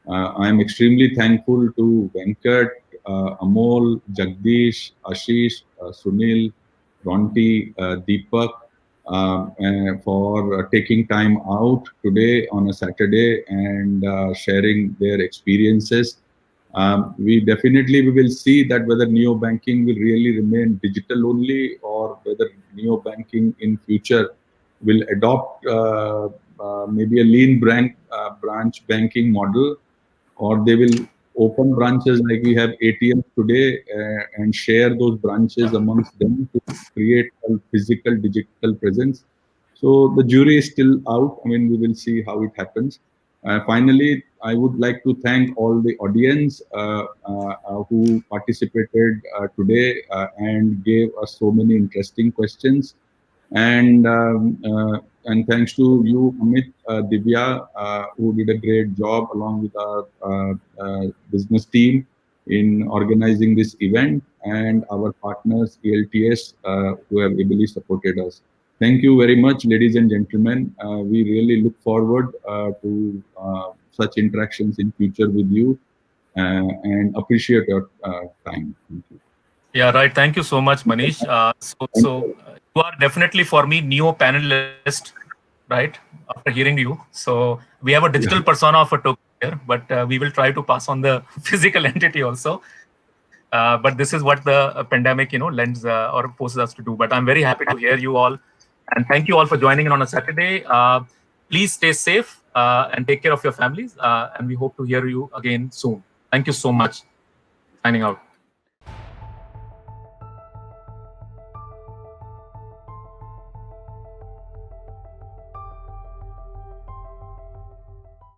I'm extremely thankful to Venkat, Amol, Jagdish, Ashish, Sunil, Ronti, Deepak, for taking time out today on a Saturday and sharing their experiences. We will see that whether neo-banking will really remain digital only, or whether neo-banking in future will adopt maybe a lean branch banking model, or they will open branches like we have ATMs today and share those branches amongst them to create a physical digital presence. So the jury is still out. I mean, we will see how it happens. Finally, I would like to thank all the audience who participated today and gave us so many interesting questions. And thanks to you, Amit, Divya, who did a great job along with our business team in organizing this event, and our partners, ELTS, who have ably supported us. Thank you very much, ladies and gentlemen. We really look forward to such interactions in future with you, and appreciate your time. Thank you. Yeah, right. Thank you so much, Manish. So you are definitely for me neo panelist, right? After hearing you, so we have a digital persona of a token here, but we will try to pass on the physical entity also. But this is what the pandemic, lends or forces us to do. But I'm very happy to hear you all, and thank you all for joining in on a Saturday. Please stay safe and take care of your families, and we hope to hear you again soon. Thank you so much. Signing out.